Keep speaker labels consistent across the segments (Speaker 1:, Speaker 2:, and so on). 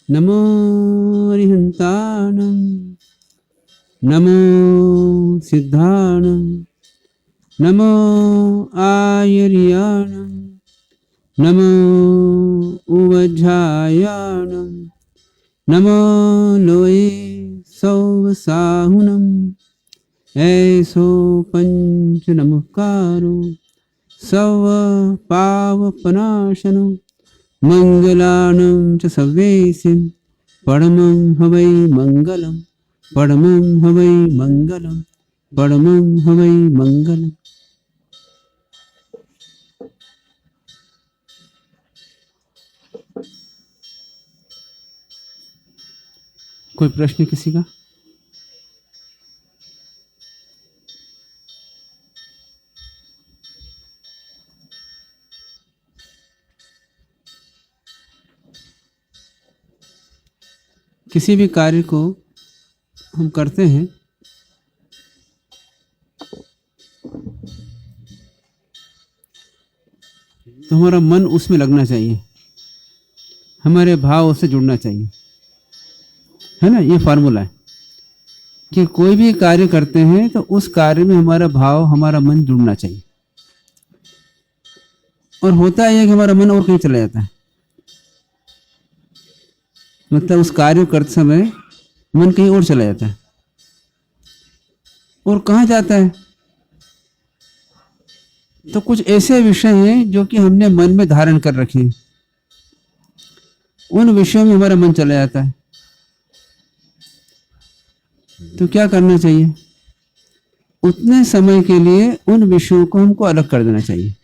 Speaker 1: नमो अरिहन्ताणं नमो सिद्धाणं नमो आयर्याणं नमो उवज्झायाणं नमो लोये सौवसाहुनं ऐसो पंच नमस्कारो सव पावपनाशनो मंगलानं च सव्येसिं परमं हवै मंगलम परमं हवै मंगलम परमं हवै मंगलम। कोई प्रश्न किसी का? किसी भी कार्य को हम करते हैं तो हमारा मन उसमें लगना चाहिए, हमारे भाव उससे जुड़ना चाहिए, है ना। ये फार्मूला है कि कोई भी कार्य करते हैं तो उस कार्य में हमारा भाव हमारा मन जुड़ना चाहिए। और होता है कि हमारा मन और कहीं चला जाता है, मतलब उस कार्य करते समय मन कहीं और चला जाता है। और कहाँ जाता है? तो कुछ ऐसे विषय हैं जो कि हमने मन में धारण कर रखे हैं, उन विषयों में हमारा मन चला जाता है। तो क्या करना चाहिए? उतने समय के लिए उन विषयों को हमको अलग कर देना चाहिए।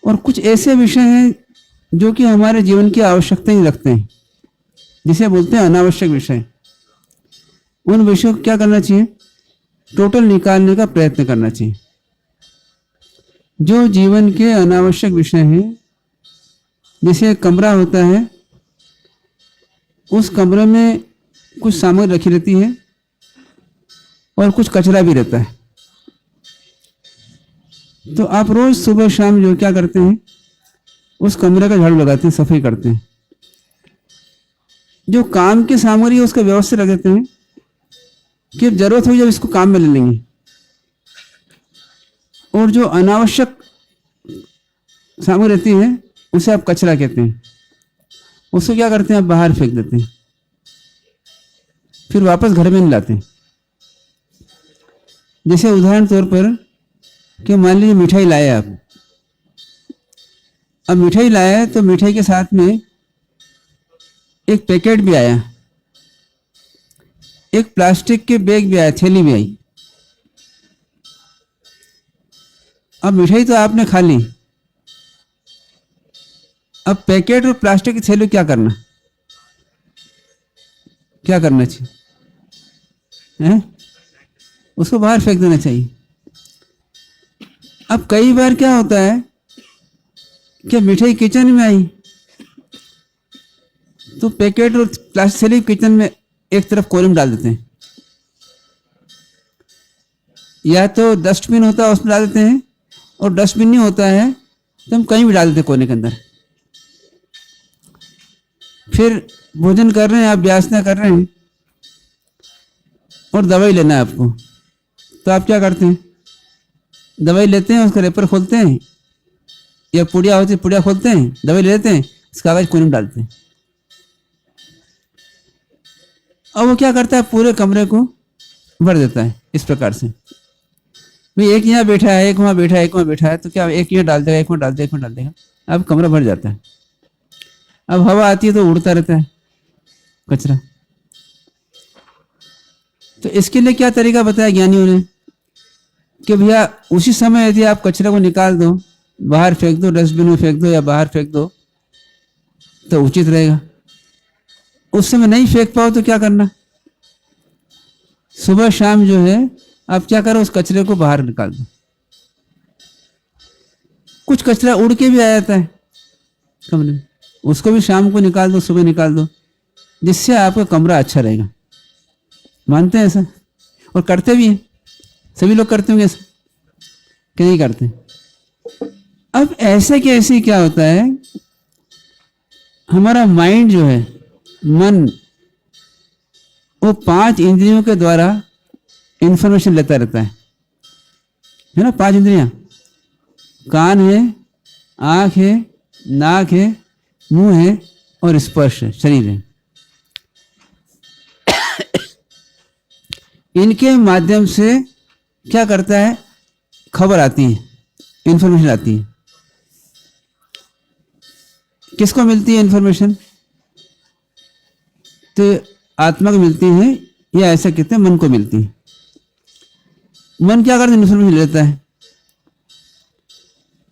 Speaker 1: और कुछ ऐसे विषय हैं जो कि हमारे जीवन की आवश्यकता ही रखते हैं, जिसे बोलते हैं अनावश्यक विषय। उन विषयों को क्या करना चाहिए? टोटल निकालने का प्रयत्न करना चाहिए। जो जीवन के अनावश्यक विषय हैं, जैसे एक कमरा होता है, उस कमरे में कुछ सामग्री रखी रहती है और कुछ कचरा भी रहता है। तो आप रोज सुबह शाम जो क्या करते हैं, उस कमरे का झाड़ू लगाते हैं, सफाई करते हैं। जो काम की सामग्री है उसका व्यवस्थित रख देते हैं कि जरूरत हुई जब इसको काम में ले लेंगे। और जो अनावश्यक सामग्री रहती है उसे आप कचरा कहते हैं, उसको क्या करते हैं, आप बाहर फेंक देते हैं, फिर वापस घर में नहीं लाते। जैसे उदाहरण तौर पर कि मान लीजिए मिठाई लाए आप। अब मिठाई लाया है तो मिठाई के साथ में एक पैकेट भी आया, एक प्लास्टिक के बैग भी आया, थैली भी आई। अब मिठाई तो आपने खा ली, अब पैकेट और प्लास्टिक की थैली क्या करना, क्या करना चाहिए? हैं? उसको बाहर फेंक देना चाहिए। अब कई बार क्या होता है कि मिठाई किचन में आई तो पैकेट और प्लास्टिक थैली किचन में एक तरफ कोने में डाल देते हैं, या तो डस्टबिन होता है उसमें डाल देते हैं, और डस्टबिन नहीं होता है तो हम कहीं भी डाल देते हैं कोने के अंदर। फिर भोजन कर रहे हैं आप, व्यासना कर रहे हैं और दवाई लेना है आपको, तो आप क्या करते हैं? दवाई लेते हैं, उसका रेपर खोलते हैं, या पुड़िया होती है पुड़िया खोलते हैं, दवाई ले लेते हैं, इस कागज कोने में डालते हैं। और वो क्या करता है, पूरे कमरे को भर देता है इस प्रकार से। भाई एक यहाँ बैठा है, एक वहाँ बैठा है, एक वहाँ बैठा है, तो क्या एक यहाँ डाल देगा, एक वहाँ डाल देगा, एक वहाँ डाल देगा, अब कमरा भर जाता है। अब हवा आती है तो उड़ता रहता है कचरा। तो इसके लिए क्या तरीका बताया ज्ञानियों ने कि भैया उसी समय यदि आप कचरे को निकाल दो, बाहर फेंक दो, डस्टबिन में फेंक दो या बाहर फेंक दो, तो उचित रहेगा। उस समय नहीं फेंक पाओ तो क्या करना, सुबह शाम जो है आप क्या करो, उस कचरे को बाहर निकाल दो। कुछ कचरा उड़ के भी आ जाता है कमरे में, उसको भी शाम को निकाल दो, सुबह निकाल दो, जिससे आपका कमरा अच्छा रहेगा। मानते हैं ऐसा? और करते भी हैं, सभी लोग करते होंगे ऐसा कि नहीं करते? अब ऐसे के ऐसे क्या होता है हमारा माइंड जो है, मन, वो 5 इंद्रियों के द्वारा इंफॉर्मेशन लेता रहता है ना। 5 इंद्रियां, कान है, आंख है, नाक है, मुंह है और स्पर्श है, शरीर है। इनके माध्यम से क्या करता है, खबर आती है, इंफॉर्मेशन आती है। किसको मिलती है इंफॉर्मेशन? तो आत्मा को मिलती है, या ऐसा कहते हैं मन को मिलती है। मन क्या करता है, इंफॉर्मेशन लेता है।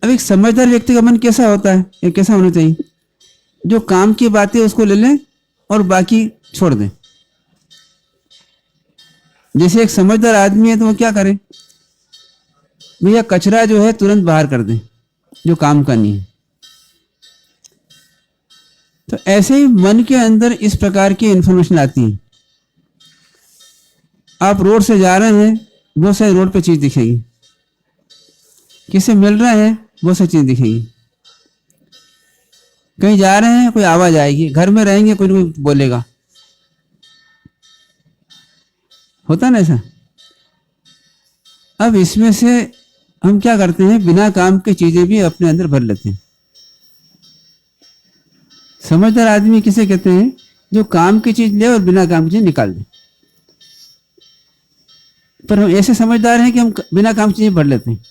Speaker 1: अब एक समझदार व्यक्ति का मन कैसा होता है, ये कैसा होना चाहिए? जो काम की बातें उसको ले लें और बाकी छोड़ दें। जैसे एक समझदार आदमी है तो वो क्या करे, भैया कचरा जो है तुरंत बाहर कर दें, जो काम का नहीं है। तो ऐसे ही मन के अंदर इस प्रकार की इंफॉर्मेशन आती है। आप रोड से जा रहे हैं, बहुत सारी रोड पे चीज दिखेगी, किससे मिल रहे हैं, बहुत सारी चीज दिखेगी। कहीं जा रहे हैं, कोई आवाज आएगी, घर में रहेंगे कोई ना कोई बोलेगा, होता ना ऐसा। अब इसमें से हम क्या करते हैं, बिना काम की चीजें भी अपने अंदर भर लेते हैं। समझदार आदमी किसे कहते हैं, जो काम की चीज ले और बिना काम की चीज निकाल दे। पर हम ऐसे समझदार हैं कि हम बिना काम की चीजें भर लेते हैं।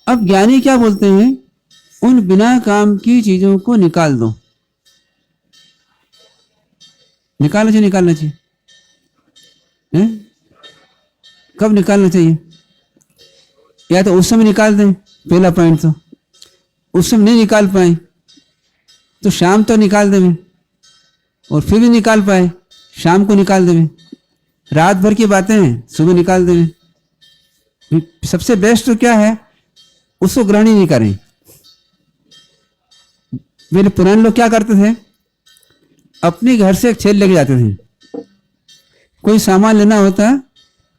Speaker 1: अब ज्ञानी क्या बोलते हैं, उन बिना काम की चीजों को निकाल दो। निकालना चाहिए, निकालना चाहिए है? कब निकालना चाहिए? या तो उस समय निकाल दें, पहला पॉइंट। तो उस समय नहीं निकाल पाए तो शाम तो निकाल देवें, और फिर भी निकाल पाए शाम को निकाल देवें। रात भर की बातें हैं, सुबह निकाल देवें। सबसे बेस्ट तो क्या है, उसको ग्रहण ही नहीं करें। मेरे पुराने लोग क्या करते थे, अपने घर से एक थैली लेके जाते थे। कोई सामान लेना होता,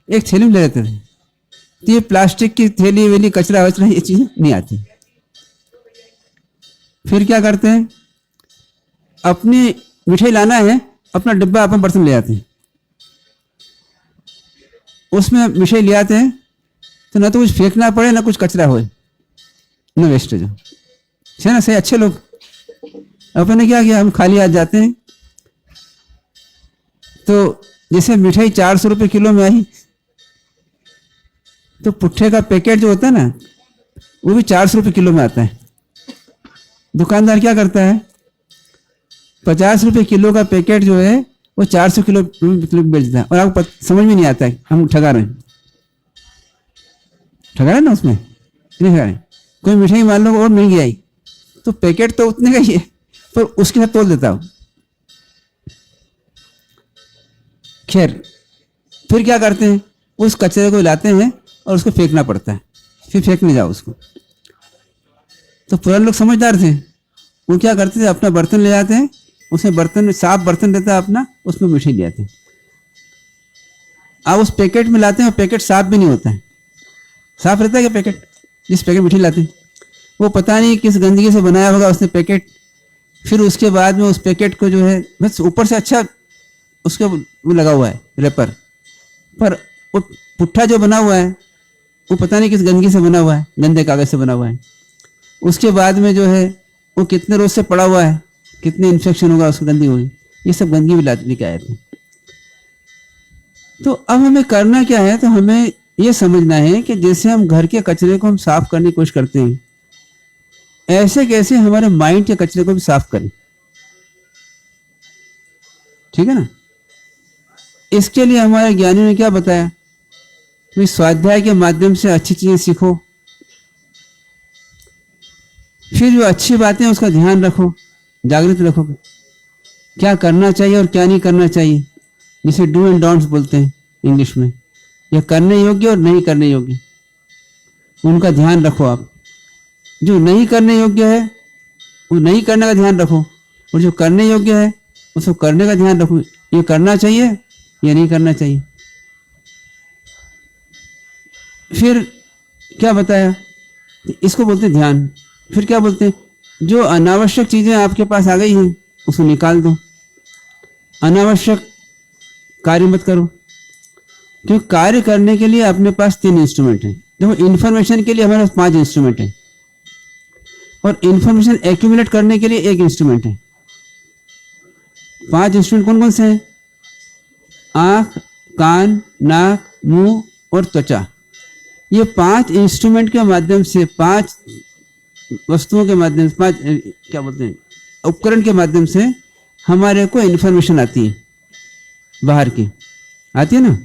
Speaker 1: एक थैली में ले लेते थे। तो ये प्लास्टिक की थैली वेली, कचरा वचरा, ये चीजें नहीं आती। फिर क्या करते हैं, अपनी मिठाई लाना है, अपना डिब्बा अपन बर्तन ले आते हैं, उसमें मिठाई ले आते हैं। तो ना तो कुछ फेंकना पड़े, ना कुछ कचरा होए, ना वेस्टेज हो, है ना। सही, अच्छे लोग। अपन ने क्या किया, हम खाली हाथ जाते हैं। तो जैसे मिठाई 400 रुपये किलो में आई, तो पुट्ठे का पैकेट जो होता है ना, वो भी 400 रुपये किलो में आता है। दुकानदार क्या करता है, 50 रुपये किलो का पैकेट जो है वो 400 किलो बेचता है। और आपको समझ में नहीं आता है हम ठगा रहे हैं। ठगा रहे ना, उसमें नहीं ठगा रहे। कोई मिठाई मान लो और महंगी आई, तो पैकेट तो उतने का ही है, पर उसके साथ तोल देता हूं। खैर, फिर क्या करते हैं, उस कचरे को लाते हैं और उसको फेंकना पड़ता है। फिर फेंकने जाओ उसको। तो पुराने लोग समझदार थे, वो क्या करते थे, अपना बर्तन ले जाते हैं, उसमें बर्तन, साफ बर्तन रहता है अपना, उसमें मिठाई ले आते हैं। आप उस पैकेट में लाते हैं, पैकेट साफ भी नहीं होता है। साफ रहता है क्या पैकेट? जिस पैकेट मिठाई लाते हैं, वो पता नहीं किस गंदगी से बनाया होगा उसने पैकेट। फिर उसके बाद में उस पैकेट को जो है, बस ऊपर से अच्छा उसके वो लगा हुआ है रेपर, पर वो पुट्ठा जो बना हुआ है वो पता नहीं किस गंदगी से बना हुआ है, गंदे कागज से बना हुआ है। उसके बाद में जो है वो कितने रोज से पड़ा हुआ है, कितने इन्फेक्शन होगा, उसको गंदी होगी, ये सब गंदगी भी लेके आए थे। तो अब हमें करना क्या है, तो हमें ये समझना है कि जैसे हम घर के कचरे को हम साफ करने की कोशिश करते हैं, ऐसे कैसे हमारे माइंड के कचरे को भी साफ करें। ठीक है ना। इसके लिए हमारे ज्ञानियों ने क्या बताया, तो स्वाध्याय के माध्यम से अच्छी चीजें सीखो, फिर जो अच्छी बातें उसका ध्यान रखो, जागृत रखो, क्या करना चाहिए और क्या नहीं करना चाहिए, जिसे डू एंड डोंट्स बोलते हैं इंग्लिश में। यह करने योग्य और नहीं करने योग्य, उनका ध्यान रखो आप। जो नहीं करने योग्य है वो नहीं करने का ध्यान रखो, और जो करने योग्य है उसको करने का ध्यान रखो। ये करना चाहिए या नहीं करना चाहिए। फिर क्या बताया, इसको बोलते हैं ध्यान। फिर क्या बोलते हैं, जो अनावश्यक चीजें आपके पास आ गई हैं उसको निकाल दो, अनावश्यक कार्य मत करो। क्योंकि कार्य करने के लिए अपने पास 3 इंस्ट्रूमेंट हैं। देखो, इंफॉर्मेशन के लिए हमारे पास 5 इंस्ट्रूमेंट हैं और इंफॉर्मेशन एक्यूमुलेट करने के लिए 1 इंस्ट्रूमेंट है। 5 इंस्ट्रूमेंट कौन कौन से हैं? आंख, कान, नाक, मुंह और त्वचा। ये 5 इंस्ट्रूमेंट के माध्यम से, 5 वस्तुओं के माध्यम से, 5 क्या बोलते हैं, उपकरण के माध्यम से हमारे को इंफॉर्मेशन आती है, बाहर की आती है ना।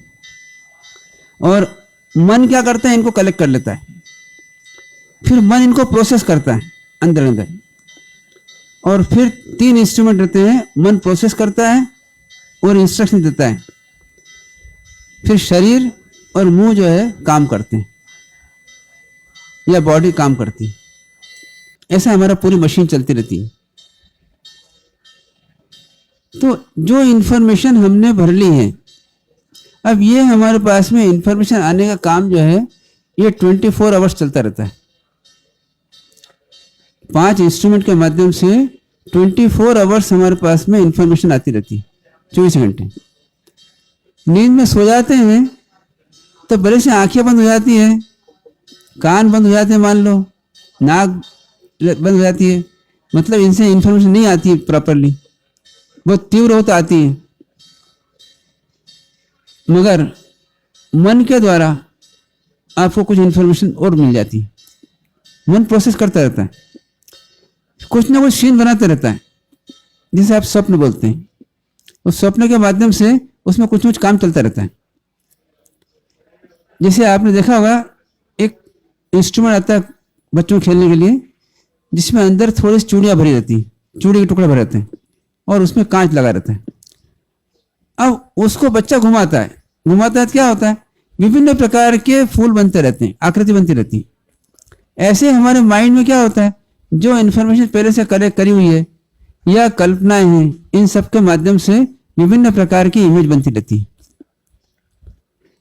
Speaker 1: और मन क्या करता है? इनको कलेक्ट कर लेता है, फिर मन इनको प्रोसेस करता है अंदर अंदर। और फिर 3 इंस्ट्रूमेंट रहते हैं, मन प्रोसेस करता है और इंस्ट्रक्शन देता है, फिर शरीर और मुंह जो है काम करते हैं या बॉडी काम करती है। ऐसा हमारा पूरी मशीन चलती रहती है। तो जो इंफॉर्मेशन हमने भर ली है, अब ये हमारे पास में इंफॉर्मेशन आने का काम जो है ये 24 आवर्स चलता रहता है। 5 इंस्ट्रूमेंट के माध्यम से 24 आवर्स हमारे पास में इंफॉर्मेशन आती रहती है, 24 घंटे। नींद में सो जाते हैं तो बड़े से आंखें बंद हो जाती है, कान बंद हो जाते हैं, मान लो नाक बंद हो जाती है, मतलब इनसे इंफॉर्मेशन नहीं आती है प्रॉपरली, बहुत तीव्र होता आती है। मगर मन के द्वारा आपको कुछ इंफॉर्मेशन और मिल जाती है। मन प्रोसेस करता रहता है, कुछ ना कुछ सीन बनाते रहता है, जिसे आप स्वप्न बोलते हैं। उस स्वप्न के माध्यम से उसमें कुछ ना कुछ काम चलता रहता है। जैसे आपने देखा होगा, एक इंस्ट्रूमेंट आता है बच्चों को खेलने के लिए, जिसमें अंदर थोड़ी सी चूड़ियाँ भरी रहती हैं, चूड़ी के टुकड़े भरे रहते हैं और उसमें कांच लगा रहता है। अब उसको बच्चा घुमाता है तो क्या होता है? विभिन्न प्रकार के फूल बनते रहते हैं, आकृति बनती रहती है। ऐसे हमारे माइंड में क्या होता है? जो इन्फॉर्मेशन पहले से कलेक्ट करी हुई है या कल्पनाएं हैं, इन सब के माध्यम से विभिन्न प्रकार की इमेज बनती रहती है।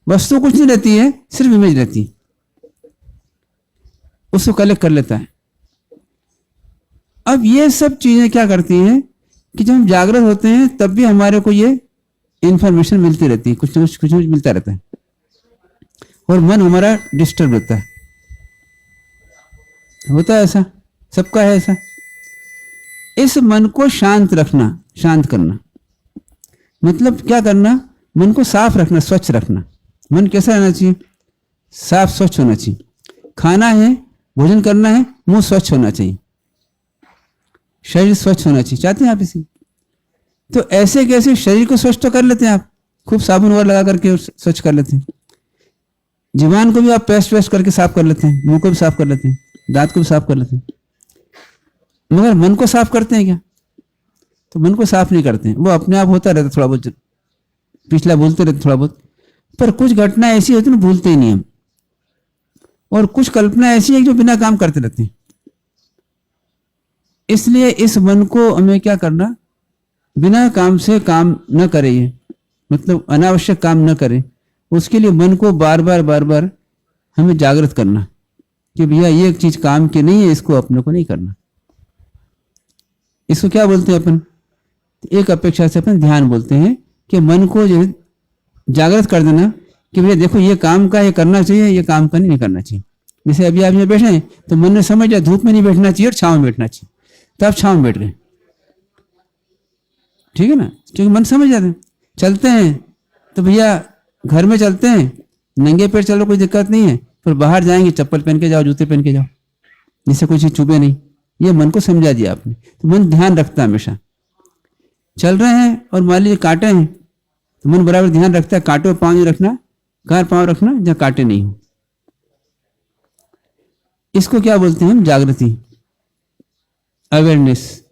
Speaker 1: वस्तु कुछ नहीं रहती है, सिर्फ इमेज रहती है, उसको कलेक्ट कर लेता है। अब ये सब चीजें क्या करती हैं कि जब हम जागृत होते हैं तब भी हमारे को ये इंफॉर्मेशन मिलती रहती है, कुछ ना कुछ मिलता रहता है और मन हमारा डिस्टर्ब रहता है। होता है ऐसा, सबका है ऐसा। इस मन को शांत रखना, शांत करना मतलब क्या करना? मन को साफ रखना, स्वच्छ रखना। मन कैसा रहना चाहिए? साफ स्वच्छ होना चाहिए। खाना है, भोजन करना है, मुंह स्वच्छ होना चाहिए, शरीर स्वच्छ होना चाहिए। चाहते हैं आप इसी? तो ऐसे कैसे शरीर को स्वच्छ तो कर लेते हैं आप, खूब साबुन वगैरह लगा करके स्वच्छ कर लेते हैं। जीवान को भी आप पेस्ट करके साफ कर लेते हैं, मुंह को भी साफ कर लेते हैं, दांत को भी साफ कर लेते हैं। मगर मन को साफ करते हैं क्या? तो मन को साफ नहीं करते हैं, वो अपने आप होता रहता, थोड़ा बहुत पिछला भूलते रहते थोड़ा बहुत। पर कुछ घटना ऐसी होती है ना, भूलते ही नहीं हम। और कुछ कल्पना ऐसी है जो बिना काम करते रहते हैं। इसलिए इस मन को हमें क्या करना? बिना काम से काम न करे, ये मतलब अनावश्यक काम न करे। उसके लिए मन को बार बार हमें जागृत करना कि भैया ये एक चीज काम की नहीं है, इसको अपने को नहीं करना। इसको क्या बोलते हैं अपन? एक अपेक्षा से अपन ध्यान बोलते हैं कि मन को जो जागृत कर देना कि भैया देखो ये काम का, ये करना चाहिए, ये काम का नहीं करना चाहिए। जैसे अभी आप यहाँ बैठे हैं तो मन ने समझ लिया धूप में नहीं बैठना चाहिए और छांव में बैठना चाहिए, तो आप छांव में बैठ गए, ठीक है ना? क्योंकि मन समझ जाते हैं। चलते हैं तो भैया घर में चलते हैं, नंगे पैर चलो, कोई दिक्कत नहीं है, पर बाहर जाएंगे चप्पल पहन के जाओ, जूते पहन के जाओ, जिससे कोई चीज चुभे नहीं। ये मन को समझा दिया आपने। तो मन ध्यान रखता है हमेशा। चल रहे हैं और मान लीजिए कांटे हैं तो मन बराबर ध्यान रखता है, कांटे में पाँव नहीं रखना, कहाँ पाँव रखना जहाँ कांटे नहीं हो। इसको क्या बोलते हैं हम? जागृति, अवेयरनेस।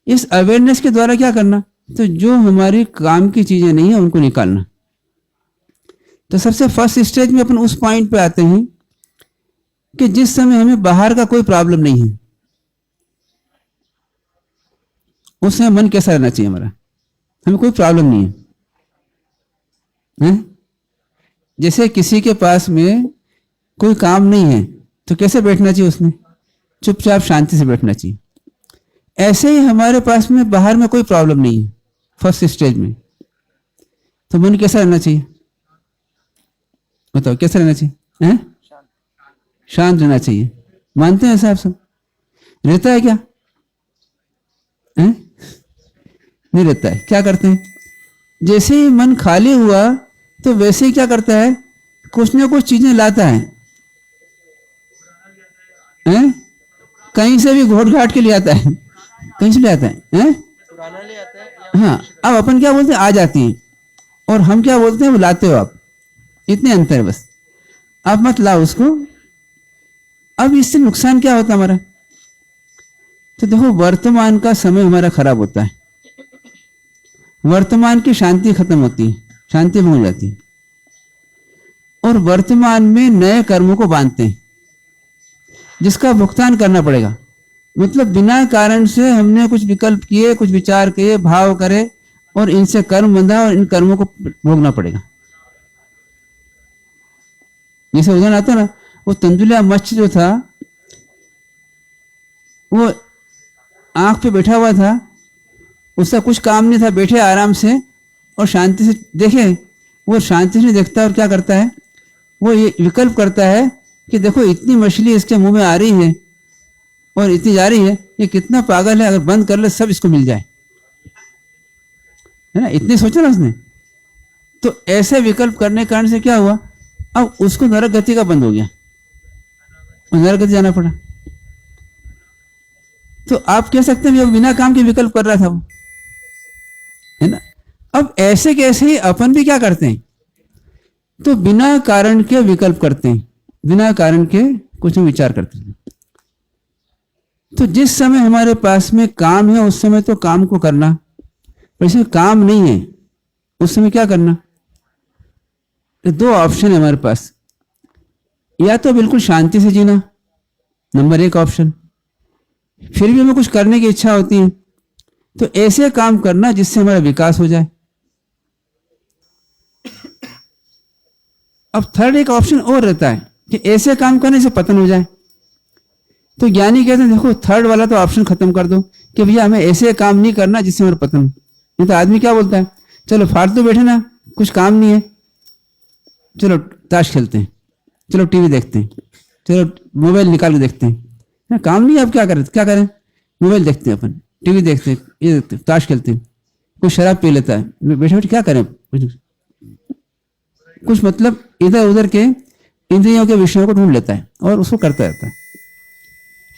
Speaker 1: इस अवेयरनेस के द्वारा क्या करना? तो जो हमारी काम की चीजें नहीं है उनको निकालना। तो सबसे फर्स्ट स्टेज में अपन उस पॉइंट पे आते हैं कि जिस समय हमें बाहर का कोई प्रॉब्लम नहीं है, उस समय मन कैसा रहना चाहिए हमारा? हमें कोई प्रॉब्लम नहीं है? जैसे किसी के पास में कोई काम नहीं है तो कैसे बैठना चाहिए उसमें? चुपचाप शांति से बैठना चाहिए। ऐसे ही हमारे पास में बाहर में कोई प्रॉब्लम नहीं है फर्स्ट स्टेज में, तो मन कैसा रहना चाहिए? बताओ कैसा रहना चाहिए? हैं? शांत रहना चाहिए। मानते हैं ऐसा आप सब? रहता है क्या? हैं? नहीं रहता है। क्या करते हैं? जैसे ही मन खाली हुआ तो वैसे ही क्या करता है, कुछ ना कुछ चीजें लाता है। हैं? कहीं से भी घोट घाट के ले आता है, कहीं से ले आता है। हैं? हाँ, अब अपन क्या बोलते हैं? आ जाती है। और हम क्या बोलते हैं? वो लाते हो आप। इतने अंतर है बस। आप मत लाओ उसको। अब इससे नुकसान क्या होता है हमारा? तो देखो, वर्तमान का समय हमारा खराब होता है, वर्तमान की शांति खत्म होती है, शांति भंग हो जाती है, और वर्तमान में नए कर्मों को बांधते हैं जिसका भुगतान करना पड़ेगा। मतलब बिना कारण से हमने कुछ विकल्प किए, कुछ विचार किए, भाव करे और इनसे कर्म बंधा और इन कर्मों को भोगना पड़ेगा। जैसे उदाहरण आता ना, वो तंदुलिया मच्छ जो था वो आंख पे बैठा हुआ था, उसका कुछ काम नहीं था, बैठे आराम से और शांति से देखे। वो शांति से देखता है और क्या करता है, वो ये विकल्प करता है कि देखो इतनी मछली इसके मुंह में आ रही है और इतनी जा रही है, ये कितना पागल है, अगर बंद कर ले सब इसको मिल जाए, है ना? इतनी सोचा ना उसने। तो ऐसे विकल्प करने के कारण से क्या हुआ, अब उसको नरक गति का बंद हो गया और नरक गति जाना पड़ा। तो आप कह सकते हैं बिना काम के विकल्प कर रहा था वो, है ना? अब ऐसे कैसे ही अपन भी क्या करते हैं, तो बिना कारण के विकल्प करते हैं, बिना कारण के कुछ विचार करते हैं। तो जिस समय हमारे पास में काम है उस समय तो काम को करना, पर इसमें काम नहीं है उस समय क्या करना? तो दो ऑप्शन है हमारे पास, या तो बिल्कुल शांति से जीना, नंबर एक ऑप्शन। फिर भी हमें कुछ करने की इच्छा होती है तो ऐसे काम करना जिससे हमारा विकास हो जाए। अब थर्ड एक ऑप्शन और रहता है कि ऐसे काम करने से पतन हो जाए। तो ज्ञानी कहते हैं देखो थर्ड वाला तो ऑप्शन खत्म कर दो कि भैया हमें ऐसे काम नहीं करना जिससे हमारा पतन हो। नहीं तो आदमी क्या बोलता है, चलो फालतू बैठे ना, कुछ काम नहीं है, चलो ताश खेलते हैं, चलो टीवी देखते हैं, चलो मोबाइल निकाल के देखते हैं। ना काम नहीं है, अब क्या करें? मोबाइल देखते हैं, अपन टीवी देखते हैं, ये देखते हैं, ताश खेलते हैं, कुछ शराब पी लेता है, बैठे बैठे क्या करें? कुछ मतलब इधर उधर के इंद्रियों के विषयों को ढूंढ लेता है और उसको करता रहता है।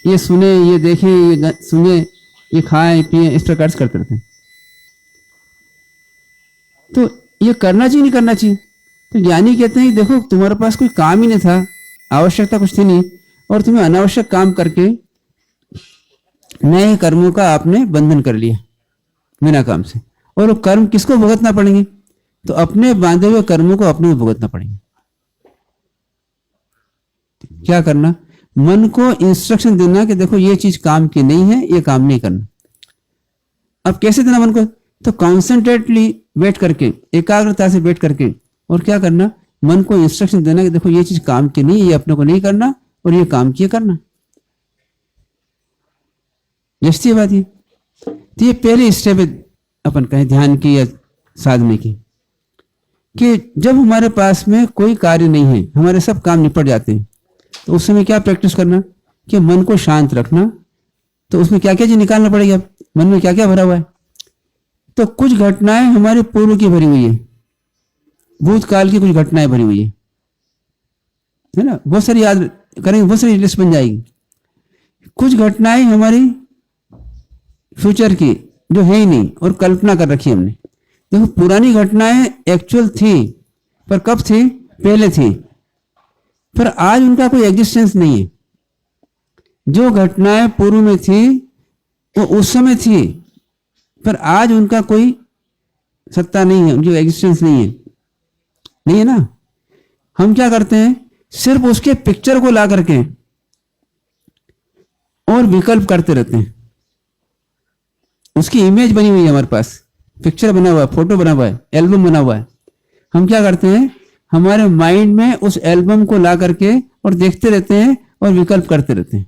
Speaker 1: ये सुने, ये देखें, ये सुने, ये खाएं पिए, इस प्रकार से करते रहते हैं। तो ये करना चाहिए नहीं करना चाहिए? तो ज्ञानी कहते हैं देखो तुम्हारे पास कोई काम ही नहीं था, आवश्यकता कुछ थी नहीं, और तुम्हें अनावश्यक काम करके नए कर्मों का आपने बंधन कर लिया बिना काम से। और वो कर्म किसको भुगतना पड़ेंगे? तो अपने बांधे हुए कर्मों को अपने भुगतना पड़ेंगे। क्या करना? मन को इंस्ट्रक्शन देना कि देखो ये चीज काम की नहीं है, ये काम नहीं करना। अब कैसे देना मन को? तो कॉन्सेंट्रेटली बैठ करके, एकाग्रता से बैठ करके, और क्या करना? मन को इंस्ट्रक्शन देना कि देखो ये चीज काम की नहीं है, ये अपने को नहीं करना, और ये काम किए करना। यही बात है। तो ये पहली स्टेप है अपन कहें ध्यान की या साधने की, कि जब हमारे पास में कोई कार्य नहीं है, हमारे सब काम निपट जाते हैं, तो उस समय क्या प्रैक्टिस करना कि मन को शांत रखना। तो उसमें क्या क्या चीज निकालना पड़ेगा, मन में क्या क्या भरा हुआ है। तो कुछ घटनाएं हमारे पूर्व की भरी हुई है, भूतकाल की कुछ घटनाएं भरी हुई है ना, बहुत सारी याद करेंगे, बहुत सारी लिस्ट बन जाएगी। कुछ घटनाएं हमारी फ्यूचर की जो है ही नहीं और कल्पना कर रखी हमने। देखो पुरानी घटनाएं एक्चुअल थी, पर कब थी? पहले थी, पर आज उनका कोई एग्जिस्टेंस नहीं है। जो घटनाएं पूर्व में थी वो उस समय थी, पर आज उनका कोई सत्ता नहीं है, उनकी एग्जिस्टेंस नहीं है ना। हम क्या करते हैं, सिर्फ उसके पिक्चर को ला करके और विकल्प करते रहते हैं। उसकी इमेज बनी हुई है हमारे पास, पिक्चर बना हुआ है, फोटो बना हुआ है, एल्बम बना हुआ है। हम क्या करते हैं, हमारे माइंड में उस एल्बम को ला करके और देखते रहते हैं और विकल्प करते रहते हैं।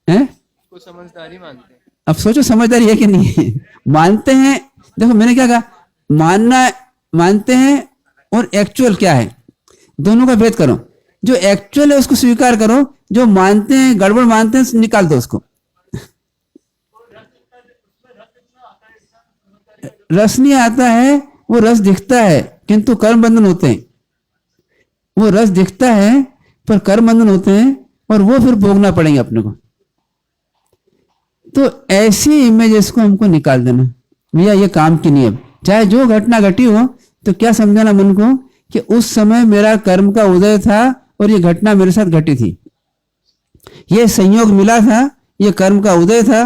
Speaker 1: हैं?
Speaker 2: को समझदारी मानते हैं।
Speaker 1: अब सोचो समझदारी है कि नहीं है? मानते हैं, देखो मैंने क्या कहा, मानना, मानते हैं और एक्चुअल क्या है, दोनों का भेद करो। जो एक्चुअल है उसको स्वीकार करो, जो मानते हैं गड़बड़ मानते हैं निकाल दो उसको। रस नहीं आता है, वो रस दिखता है किंतु कर्म बंधन होते हैं। वो रस दिखता है पर कर्म बंधन होते हैं और वो फिर भोगना पड़ेंगे अपने को। तो ऐसी इमेजेस को हमको निकाल देना, भैया ये काम की नहीं है। चाहे जो घटना घटी हो तो क्या समझाना मन को कि उस समय मेरा कर्म का उदय था और ये घटना मेरे साथ घटी थी, ये संयोग मिला था, ये कर्म का उदय था,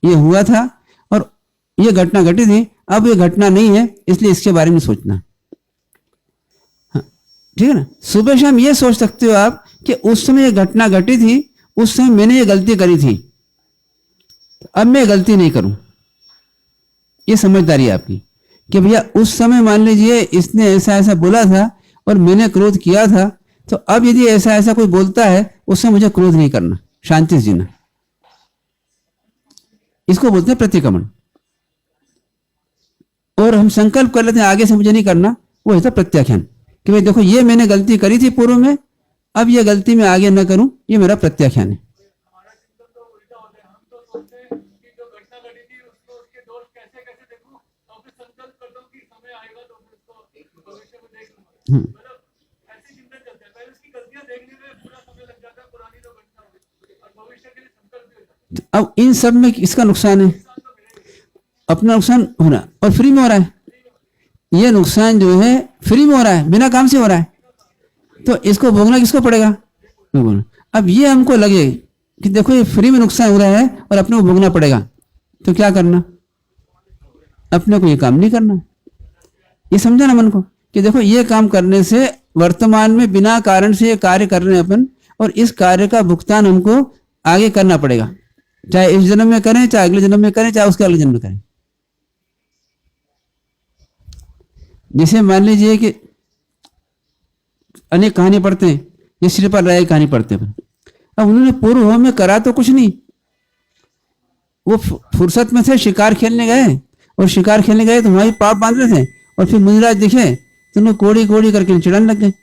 Speaker 1: ये हुआ था और ये घटना घटी थी। अब ये घटना नहीं है इसलिए इसके बारे में सोचना। हाँ, ठीक है ना। सुबह शाम ये सोच सकते हो आप कि उस समय ये घटना घटी थी, उस समय मैंने ये गलती करी थी, अब मैं गलती नहीं करूं। ये समझदारी है आपकी कि भैया उस समय मान लीजिए इसने ऐसा ऐसा बोला था और मैंने क्रोध किया था, तो अब यदि ऐसा ऐसा कोई बोलता है उससे मुझे क्रोध नहीं करना, शांति से जीना। इसको बोलते हैं प्रतिक्रमण। और हम संकल्प कर लेते हैं आगे से मुझे नहीं करना, वो होता प्रत्याख्यान कि भाई देखो ये मैंने गलती करी थी पूर्व में, अब ये गलती मैं आगे न करूं, ये मेरा प्रत्याख्यान है। अब इन सब में इसका नुकसान है, अपना नुकसान हो रहा है और फ्री में हो रहा है। ये नुकसान जो है फ्री में हो रहा है, बिना काम से हो रहा है, तो इसको भोगना किसको पड़ेगा? अब ये हमको लगे कि देखो ये फ्री में नुकसान हो रहा है और अपने को भोगना पड़ेगा, तो क्या करना? अपने को ये काम नहीं करना। ये समझा ना मन को कि देखो ये काम करने से वर्तमान में बिना कारण से ये कार्य कर रहे हैं अपन, और इस कार्य का भुगतान हमको आगे करना पड़ेगा, चाहे इस जन्म में करें, चाहे अगले जन्म में करें, चाहे उसके अगले जन्म में करें। जैसे मान लीजिए कि अनेक कहानी पढ़ते हैं, ये श्रीपाल राय की कहानी पढ़ते हैं, अब उन्होंने पूर्व में करा तो कुछ नहीं, वो फुर्सत में थे, शिकार खेलने गए और शिकार खेलने गए तो वहीं पाप बांध रहे थे, और फिर मुनिराज दिखे तो उन्हें कोड़ी कोड़ी करके चिढ़ाने लग गए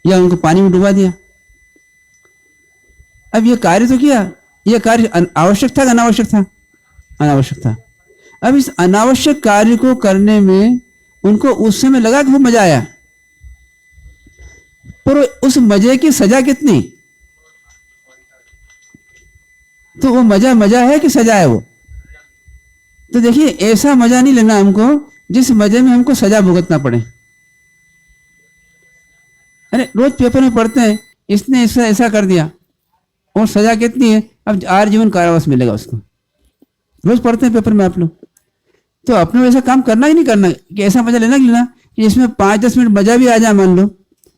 Speaker 1: या उनको पानी में डुबा दिया। अब ये कार्य तो किया, ये कार्य आवश्यक था कि अनावश्यक था? अनावश्यक था। अब इस अनावश्यक कार्य को करने में उनको उस समय लगा कि वो मजा आया, पर उस मजे की सजा कितनी? तो वो मजा मजा है कि सजा है वो? तो देखिए ऐसा मजा नहीं लेना हमको जिस मजे में हमको सजा भुगतना पड़े। अरे रोज पेपर में पढ़ते हैं इसने ऐसा ऐसा कर दिया और सजा कितनी है? अब आजीवन कारावास मिलेगा उसको, रोज पढ़ते हैं पेपर में आप लोग। तो अपने वैसा काम करना ही नहीं करना कि ऐसा मजा लेना कि लेना कि इसमें 5-10 मिनट मजा भी आ जाए मान लो,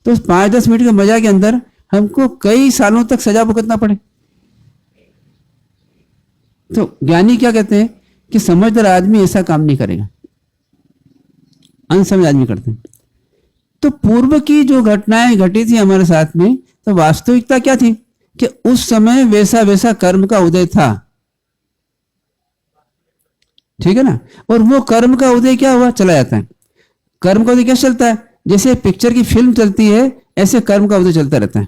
Speaker 1: तो उस 5-10 मिनट के मजा के अंदर हमको कई सालों तक सजा भुगतना पड़े। तो ज्ञानी क्या कहते हैं कि समझदार आदमी ऐसा काम नहीं करेगा, अनसमझ आदमी करते हैं। तो पूर्व की जो घटनाएं घटी थी हमारे साथ में, तो वास्तविकता क्या थी कि उस समय वैसा वैसा कर्म का उदय था, ठीक है ना। और वो कर्म का उदय क्या हुआ? चला जाता है। कर्म का उदय कैसे चलता है? जैसे पिक्चर की फिल्म चलती है, ऐसे कर्म का उदय चलता रहता है।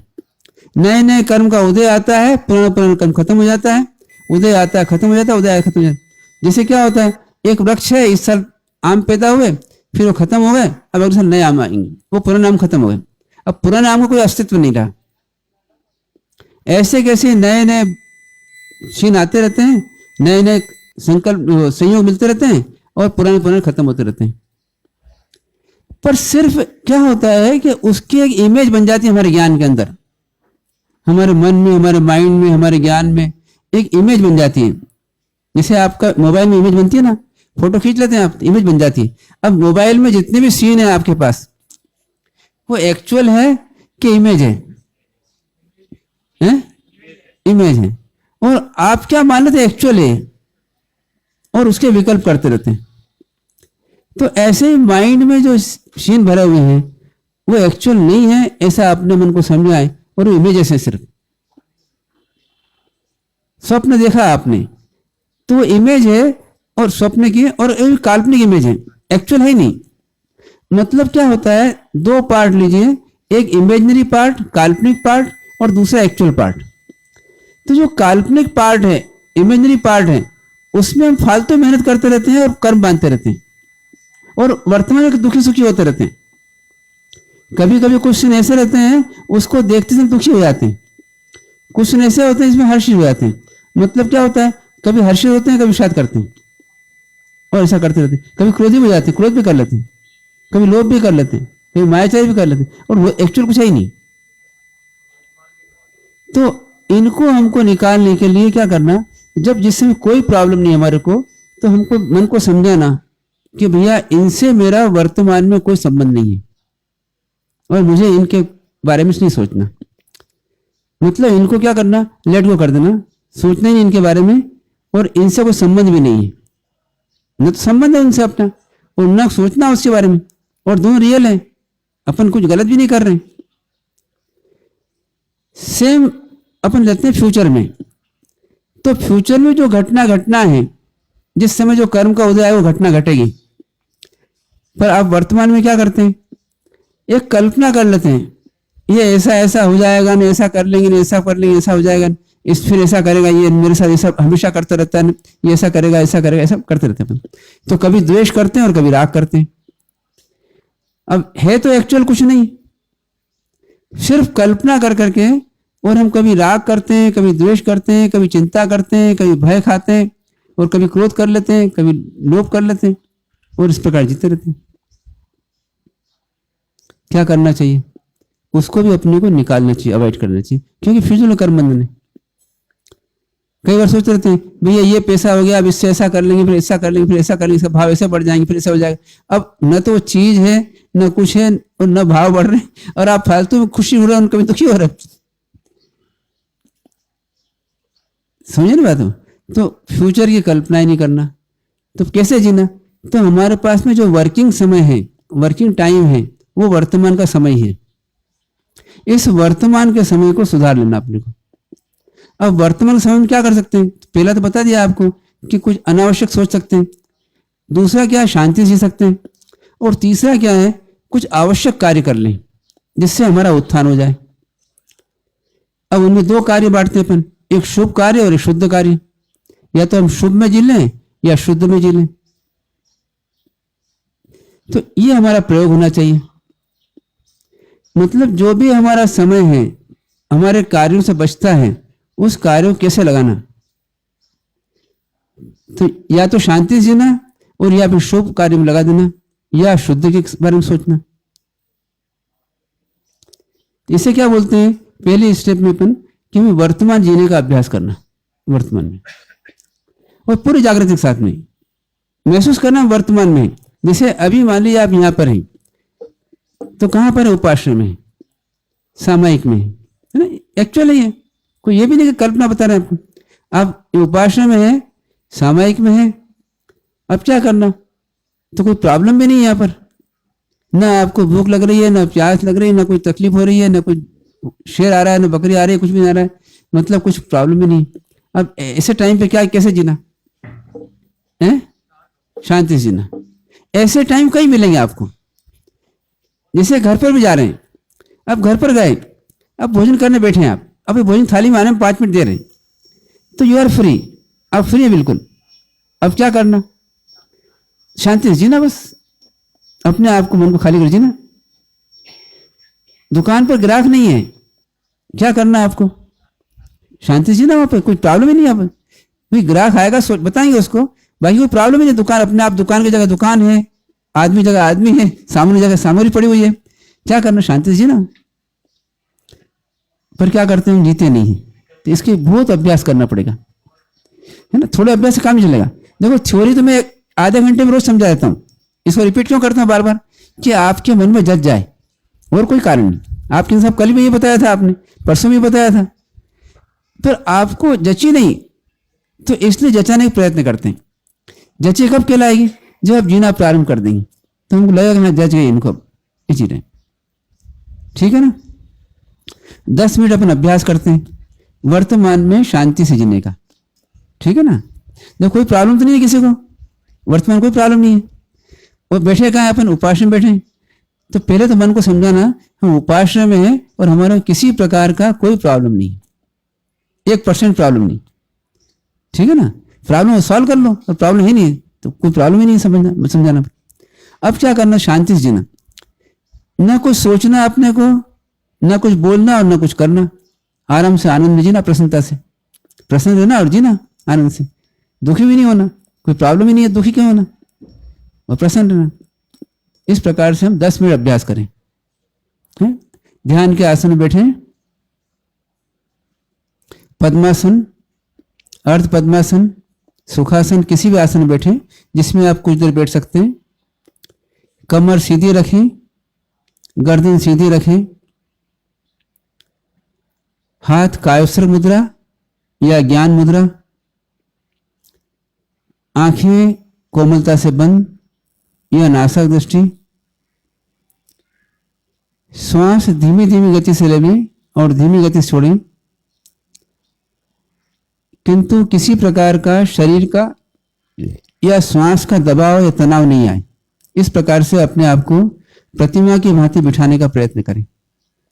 Speaker 1: नए नए कर्म का उदय आता है, पुराना पुराना कर्म खत्म हो जाता है, उदय आता है खत्म हो जाता है, उदय खत्म हो जाता है। जैसे क्या होता है, एक वृक्ष है, इस साल आम पैदा हुए, फिर वो खत्म हो गए, अब अगले साल नए आम आएंगे, वो पुराने आम खत्म हो गए, अब पुराने आम का कोई अस्तित्व नहीं रहा। ऐसे कैसे नए नए सीन आते रहते हैं, नए नए संकल्प संयोग मिलते रहते हैं और पुराने पुराने खत्म होते रहते हैं। पर सिर्फ क्या होता है कि उसकी एक इमेज बन जाती है हमारे ज्ञान के अंदर, हमारे मन में, हमारे माइंड में, हमारे ज्ञान में एक इमेज बन जाती है। जैसे आपका मोबाइल में इमेज बनती है ना, फोटो खींच लेते हैं आप, इमेज बन जाती है। अब मोबाइल में जितने भी सीन है आपके पास, वो एक्चुअल है कि इमेज है? इमेज है। और आप क्या मान लेते हैं? एक्चुअल है, और उसके विकल्प करते रहते हैं। तो ऐसे ही माइंड में जो सीन भरे हुए हैं वो एक्चुअल नहीं है, ऐसा अपने मन को समझाए, और वो इमेजेस है सिर्फ। स्वप्न देखा आपने, तो वो इमेज है और स्वप्न की, और एक काल्पनिक इमेज है, एक्चुअल है ही नहीं। मतलब क्या होता है, दो पार्ट लीजिए, एक इमेजिनरी पार्ट, काल्पनिक पार्ट, और दूसरा एक्चुअल पार्ट। तो जो काल्पनिक पार्ट है, इमेजिनरी पार्ट है, उसमें हम फालतू मेहनत करते रहते हैं और कर्म बांधते रहते हैं, और वर्तमान में दुखी सुखी होते रहते हैं। कभी कभी कुछ दिन ऐसे रहते हैं, उसको देखते समय दुखी हो जाते हैं, कुछ दिन ऐसे होते हैं इसमें हर्षित हो जाते हैं। मतलब क्या होता है, कभी हर्षित होते हैं, कभी विषाद करते हैं, और ऐसा करते रहते हैं। कभी क्रोधी हो जाते हैं, क्रोध भी कर लेते हैं, कभी लोभ भी कर लेते हैं, कभी मायाचारी भी कर लेते हैं, और वो एक्चुअल कुछ है ही नहीं। तो इनको हमको निकालने के लिए क्या करना, जब जिस समय कोई प्रॉब्लम नहीं हमारे को, तो हमको मन को समझाना कि भैया इनसे मेरा वर्तमान में कोई संबंध नहीं है, और मुझे इनके बारे में नहीं सोचना। मतलब इनको क्या करना, लेट गो कर देना, सोचना ही नहीं इनके बारे में, और इनसे कोई संबंध भी नहीं है। न तो संबंध है उनसे अपना, और न सोचना उसके बारे में, और दोनों रियल है, अपन कुछ गलत भी नहीं कर रहे। सेम अपन लेते हैं फ्यूचर में। तो फ्यूचर में जो घटना है, जिस समय जो कर्म का उदय है वो घटना घटेगी, पर आप वर्तमान में क्या करते हैं, एक कल्पना कर लेते हैं, ये ऐसा ऐसा हो जाएगा ना, ऐसा कर लेंगे ना, ऐसा कर लेंगे, ऐसा हो जाएगा, इस फिर ऐसा करेगा, ये मेरे साथ ऐसा हमेशा करता रहता है, ये ऐसा करेगा, ऐसा करेगा, ऐसा करते रहते हैं। तो कभी द्वेष करते हैं और कभी राग करते हैं। अब है तो एक्चुअल कुछ नहीं, सिर्फ कल्पना कर करके, और हम कभी राग करते हैं, कभी द्वेष करते हैं, कभी चिंता करते हैं, कभी भय खाते हैं, और कभी क्रोध कर लेते हैं, कभी लोभ कर लेते हैं, और इस प्रकार जीते रहते हैं। क्या करना चाहिए, उसको भी अपने को निकालना चाहिए, अवॉइड करना चाहिए, क्योंकि फिजूल कर्म बंधन है। कई बार सोचते रहते हैं भैया ये पैसा हो गया, अब इससे ऐसा कर लेंगे, फिर ऐसा कर लेंगे, फिर ऐसा कर लेंगे, इसका भाव ऐसे बढ़ जाएंगे, फिर ऐसा हो जाएगा। अब न तो वो चीज है, न कुछ है, और न भाव बढ़ रहे, और आप फालतू में खुशी हो रहे हैं, कभी दुखी हो रहे। समझे ना बात हो? तो फ्यूचर की कल्पना ही नहीं करना, तो कैसे जीना? तो हमारे पास में जो वर्किंग समय है, वर्किंग टाइम है, वो वर्तमान का समय है। इस वर्तमान के समय को सुधार लेना अपने को। अब वर्तमान समय में क्या कर सकते हैं? पहला तो बता दिया आपको कि कुछ अनावश्यक सोच सकते हैं, दूसरा क्या है, शांति से जी सकते हैं, और तीसरा क्या है, कुछ आवश्यक कार्य कर लें जिससे हमारा उत्थान हो जाए। अब उनमें दो कार्य बांटते हैं अपन, एक शुभ कार्य और एक शुद्ध कार्य। या तो हम शुभ में जी लें या शुद्ध में जी लें। तो ये हमारा प्रयोग होना चाहिए। मतलब जो भी हमारा समय है, हमारे कार्यों से बचता है, उस कार्यों को कैसे लगाना। तो या तो शांति से जीना, और या फिर शुभ कार्य में लगा देना, या शुद्ध के बारे में सोचना। इसे क्या बोलते हैं, पहले स्टेप में अपन कि हमें वर्तमान जीने का अभ्यास करना, वर्तमान में, और पूरी जागृति के साथ में महसूस करना वर्तमान में। जैसे अभी मान लीजिए आप यहाँ पर हैं, तो कहाँ पर है? उपाश्रय में, सामायिक में, है ना, एक्चुअल है। कोई ये भी नहीं कि कल्पना बता रहे हैं आपको। आप उपाश्रय में है, सामायिक में है, अब क्या करना? तो कोई प्रॉब्लम भी नहीं है यहाँ पर, ना आपको भूख लग रही है, ना प्यास लग रही है, ना कोई तकलीफ हो रही है, ना कोई शेर आ रहा है, ना बकरी आ रही है, कुछ भी नहीं आ रहा है, मतलब कुछ प्रॉब्लम भी नहीं। अब ऐसे टाइम पे क्या, कैसे जीना है? शांति से जीना। ऐसे टाइम कहीं मिलेंगे आपको। जैसे घर पर भी जा रहे हैं, अब घर पर गए, अब भोजन करने बैठे हैं आप, अब भोजन थाली में आने में 5 मिनट दे रहे हैं, तो यू आर फ्री, आप फ्री है बिल्कुल। अब क्या करना? शांति से जीना, बस अपने आप को, मन को खाली कर जीना। दुकान पर ग्राहक नहीं है, क्या करना आपको? शांति से जीना, वहां पर कोई प्रॉब्लम ही नहीं है। भाई ग्राहक आएगा, सोच बताएंगे उसको, बाकी कोई प्रॉब्लम ही नहीं। दुकान अपने आप, दुकान की जगह दुकान है, आदमी जगह आदमी है, सामने जगह सामग्री पड़ी हुई है, क्या करना? शांति से जीना। पर क्या करते हैं, जीते नहीं है। तो इसके बहुत अभ्यास करना पड़ेगा, है ना। थोड़े अभ्यास से काम नहीं चलेगा। देखो थ्योरी तो मैं आधे घंटे में रोज समझा देता हूँ, इसको रिपीट क्यों करता हूँ बार बार? कि आपके मन में जच जाए, और कोई कारण नहीं। आपके साहब कल भी ये बताया था, आपने परसों भी बताया था, पर आपको जची नहीं, तो इसलिए जचाने का प्रयत्न करते हैं। जची कब कहलाएगी? जब आप जीना प्रारंभ कर देंगे, तो हमको लगेगा कि मैं जच गई इनको, ये जी रहे। ठीक है ना। 10 मिनट अपन अभ्यास करते हैं वर्तमान में शांति से जीने का। ठीक है ना। देखो कोई प्रॉब्लम तो नहीं है किसी को, वर्तमान कोई प्रॉब्लम नहीं है। वो बैठे कहाँ है, अपन उपाश्रम में बैठे हैं। तो पहले तो मन को समझाना हम उपाश्रम में हैं और हमारा किसी प्रकार का कोई प्रॉब्लम नहीं है, 1% प्रॉब्लम नहीं। ठीक है ना। प्रॉब्लम सॉल्व कर लो, और प्रॉब्लम ही नहीं है तो कोई प्रॉब्लम ही नहीं है, समझाना। अब क्या करना, शांति से जीना, ना कुछ सोचना अपने को, ना कुछ बोलना और ना कुछ करना। आराम से आनंद में जीना, प्रसन्नता से, प्रसन्न रहना और जीना आनंद से। दुखी भी नहीं होना, कोई प्रॉब्लम ही नहीं है, दुखी क्यों होना, और प्रसन्न रहना। इस प्रकार से हम 10 मिनट अभ्यास करें। है? ध्यान के आसन में बैठे, पद्मासन, अर्ध पद्मासन, सुखासन, किसी भी आसन में बैठे जिसमें आप कुछ देर बैठ सकते हैं। कमर सीधी रखें, गर्दन सीधी रखें, हाथ कायोत्सर्ग मुद्रा या ज्ञान मुद्रा, आंखें कोमलता से बंद या नासक दृष्टि। श्वास धीमी धीमी गति से लें और धीमी गति से छोड़ें, किंतु किसी प्रकार का शरीर का या श्वास का दबाव या तनाव नहीं आए। इस प्रकार से अपने आप को प्रतिमा की भांति बिठाने का प्रयत्न करें।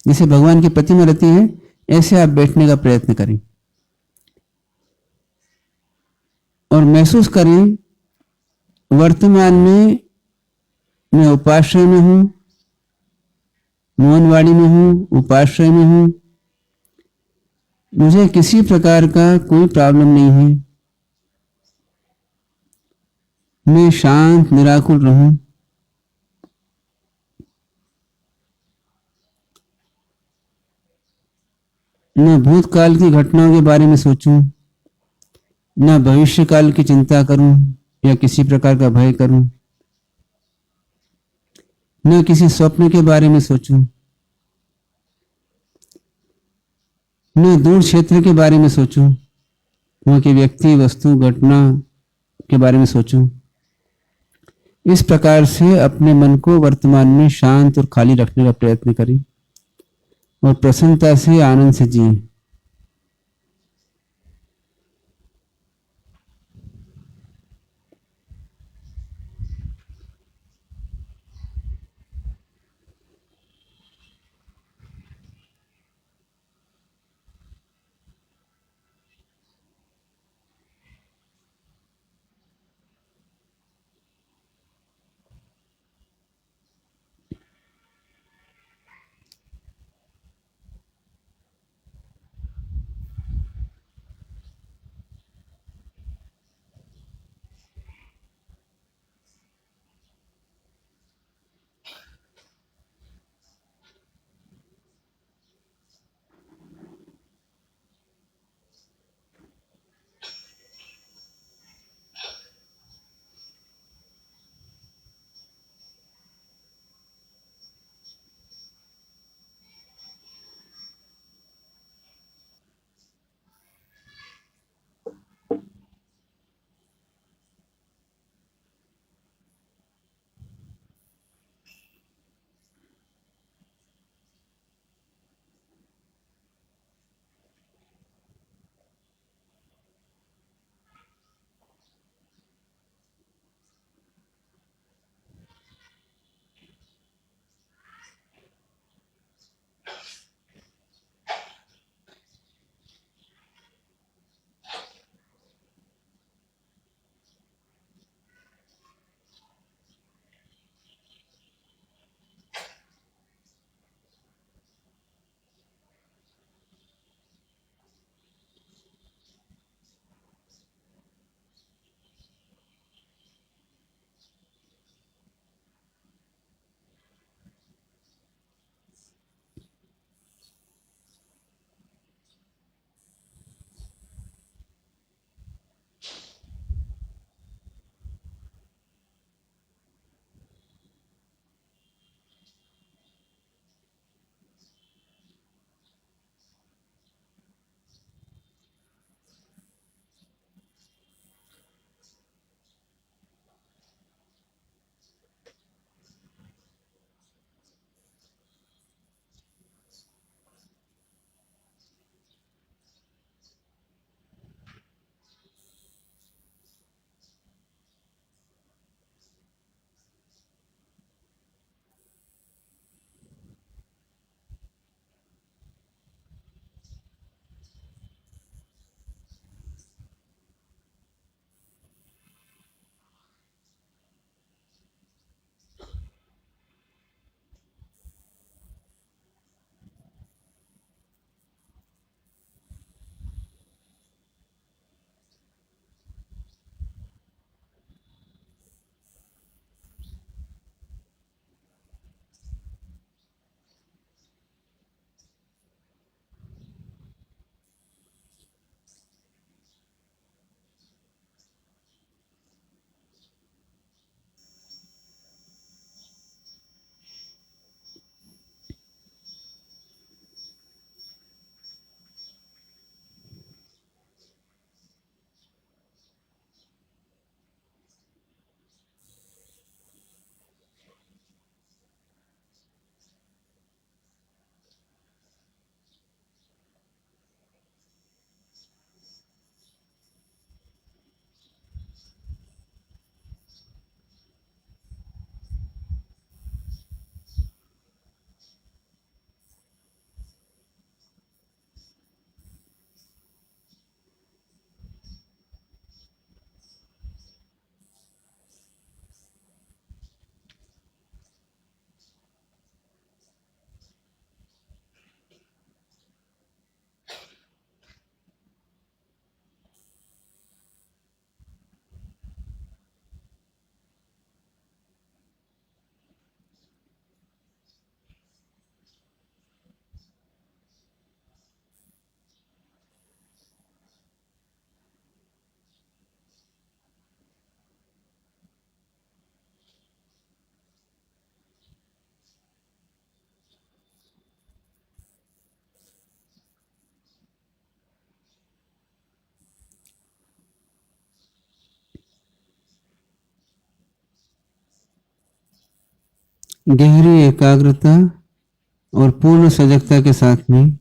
Speaker 1: जैसे भगवान की प्रतिमा रहती है ऐसे आप बैठने का प्रयत्न करें और महसूस करें वर्तमान में मैं उपाश्रय में हूं, मौनवाणी में हूं, उपाश्रय में हूं। मुझे किसी प्रकार का कोई प्रॉब्लम नहीं है, मैं शांत निराकुल रहूं। न भूतकाल की घटनाओं के बारे में सोचूं, न भविष्य काल की चिंता करूं या किसी प्रकार का भय करूं, न किसी स्वप्न के बारे में सोचूं, न दूर क्षेत्र के बारे में सोचूं, वहां के व्यक्ति, वस्तु, घटना के बारे में सोचूं। इस प्रकार से अपने मन को वर्तमान में शांत और खाली रखने का प्रयत्न करें और प्रसन्नता से, आनंद से जिएं। गहरी एकाग्रता और पूर्ण सजगता के साथ में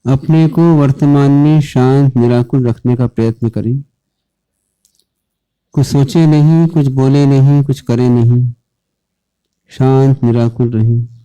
Speaker 1: अपने को वर्तमान में शांत निराकुल रखने का प्रयत्न करें। कुछ सोचे नहीं, कुछ बोले नहीं, कुछ करे नहीं, शांत निराकुल रहें।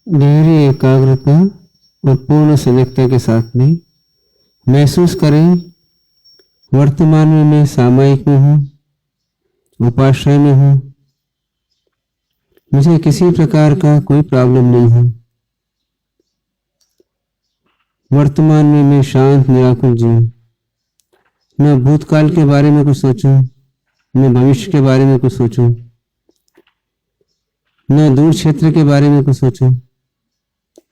Speaker 1: गहरी एकाग्रता और पूर्ण सजगता के साथ में महसूस करें वर्तमान में मैं सामायिक में हूँ, उपाश्रय में हूँ, मुझे किसी प्रकार का कोई प्रॉब्लम नहीं है। वर्तमान में मैं शांत निराकुल जीऊँ, न भूतकाल के बारे में कुछ सोचूं, न भविष्य के बारे में कुछ सोचूं, न दूर क्षेत्र के बारे में कुछ सोचूं,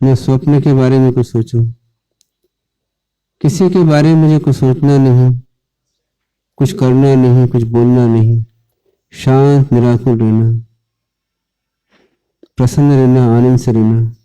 Speaker 1: न स्वप्न के बारे में कुछ सोचूं। किसी के बारे में मुझे कुछ सोचना नहीं, कुछ करना नहीं, कुछ बोलना नहीं, शांत निराकुल रहना, प्रसन्न रहना, आनंद से रहना।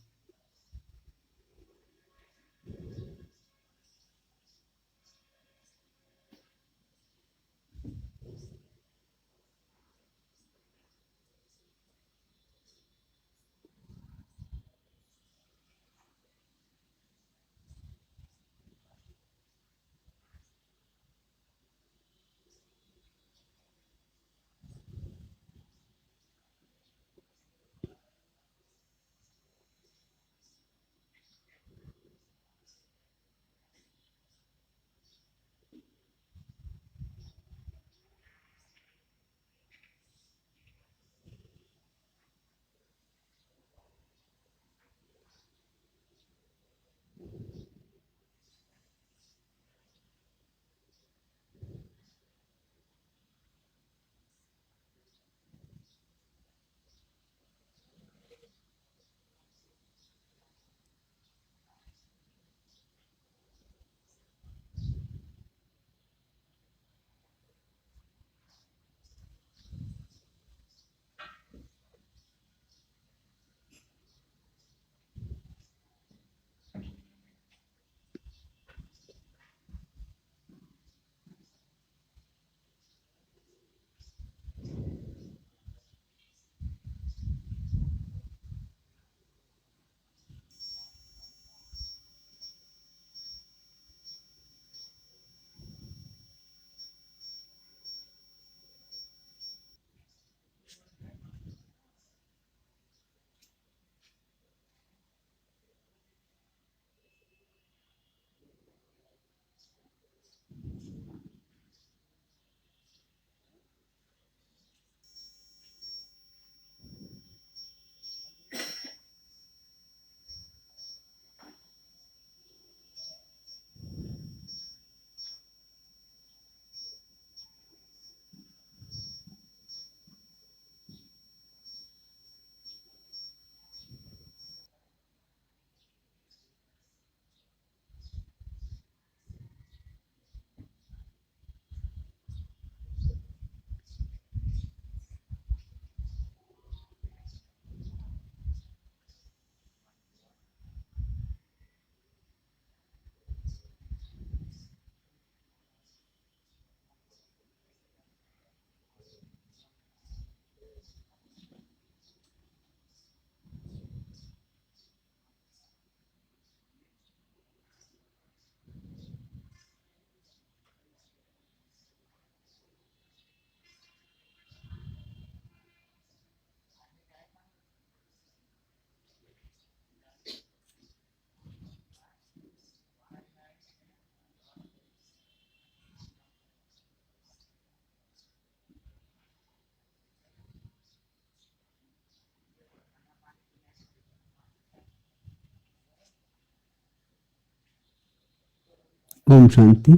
Speaker 1: ओम शांति।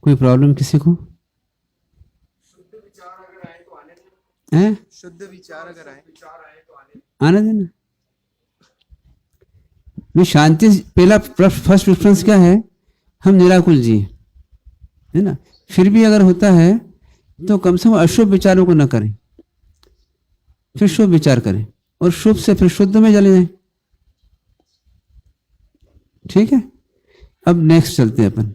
Speaker 1: कोई प्रॉब्लम किसी को
Speaker 2: शुद्ध विचार अगर आए तो आने
Speaker 1: है?
Speaker 2: शुद्ध विचार अगर आए
Speaker 1: आने देना। मैं शांति, पहला फर्स्ट प्रेफरेंस क्या है? हम निराकुल जी है ना। फिर भी अगर होता है तो कम से कम अशुभ विचारों को न करें, फिर शुभ विचार करें और शुभ से फिर शुद्ध में चले जाएं। ठीक है, अब नेक्स्ट चलते हैं अपन।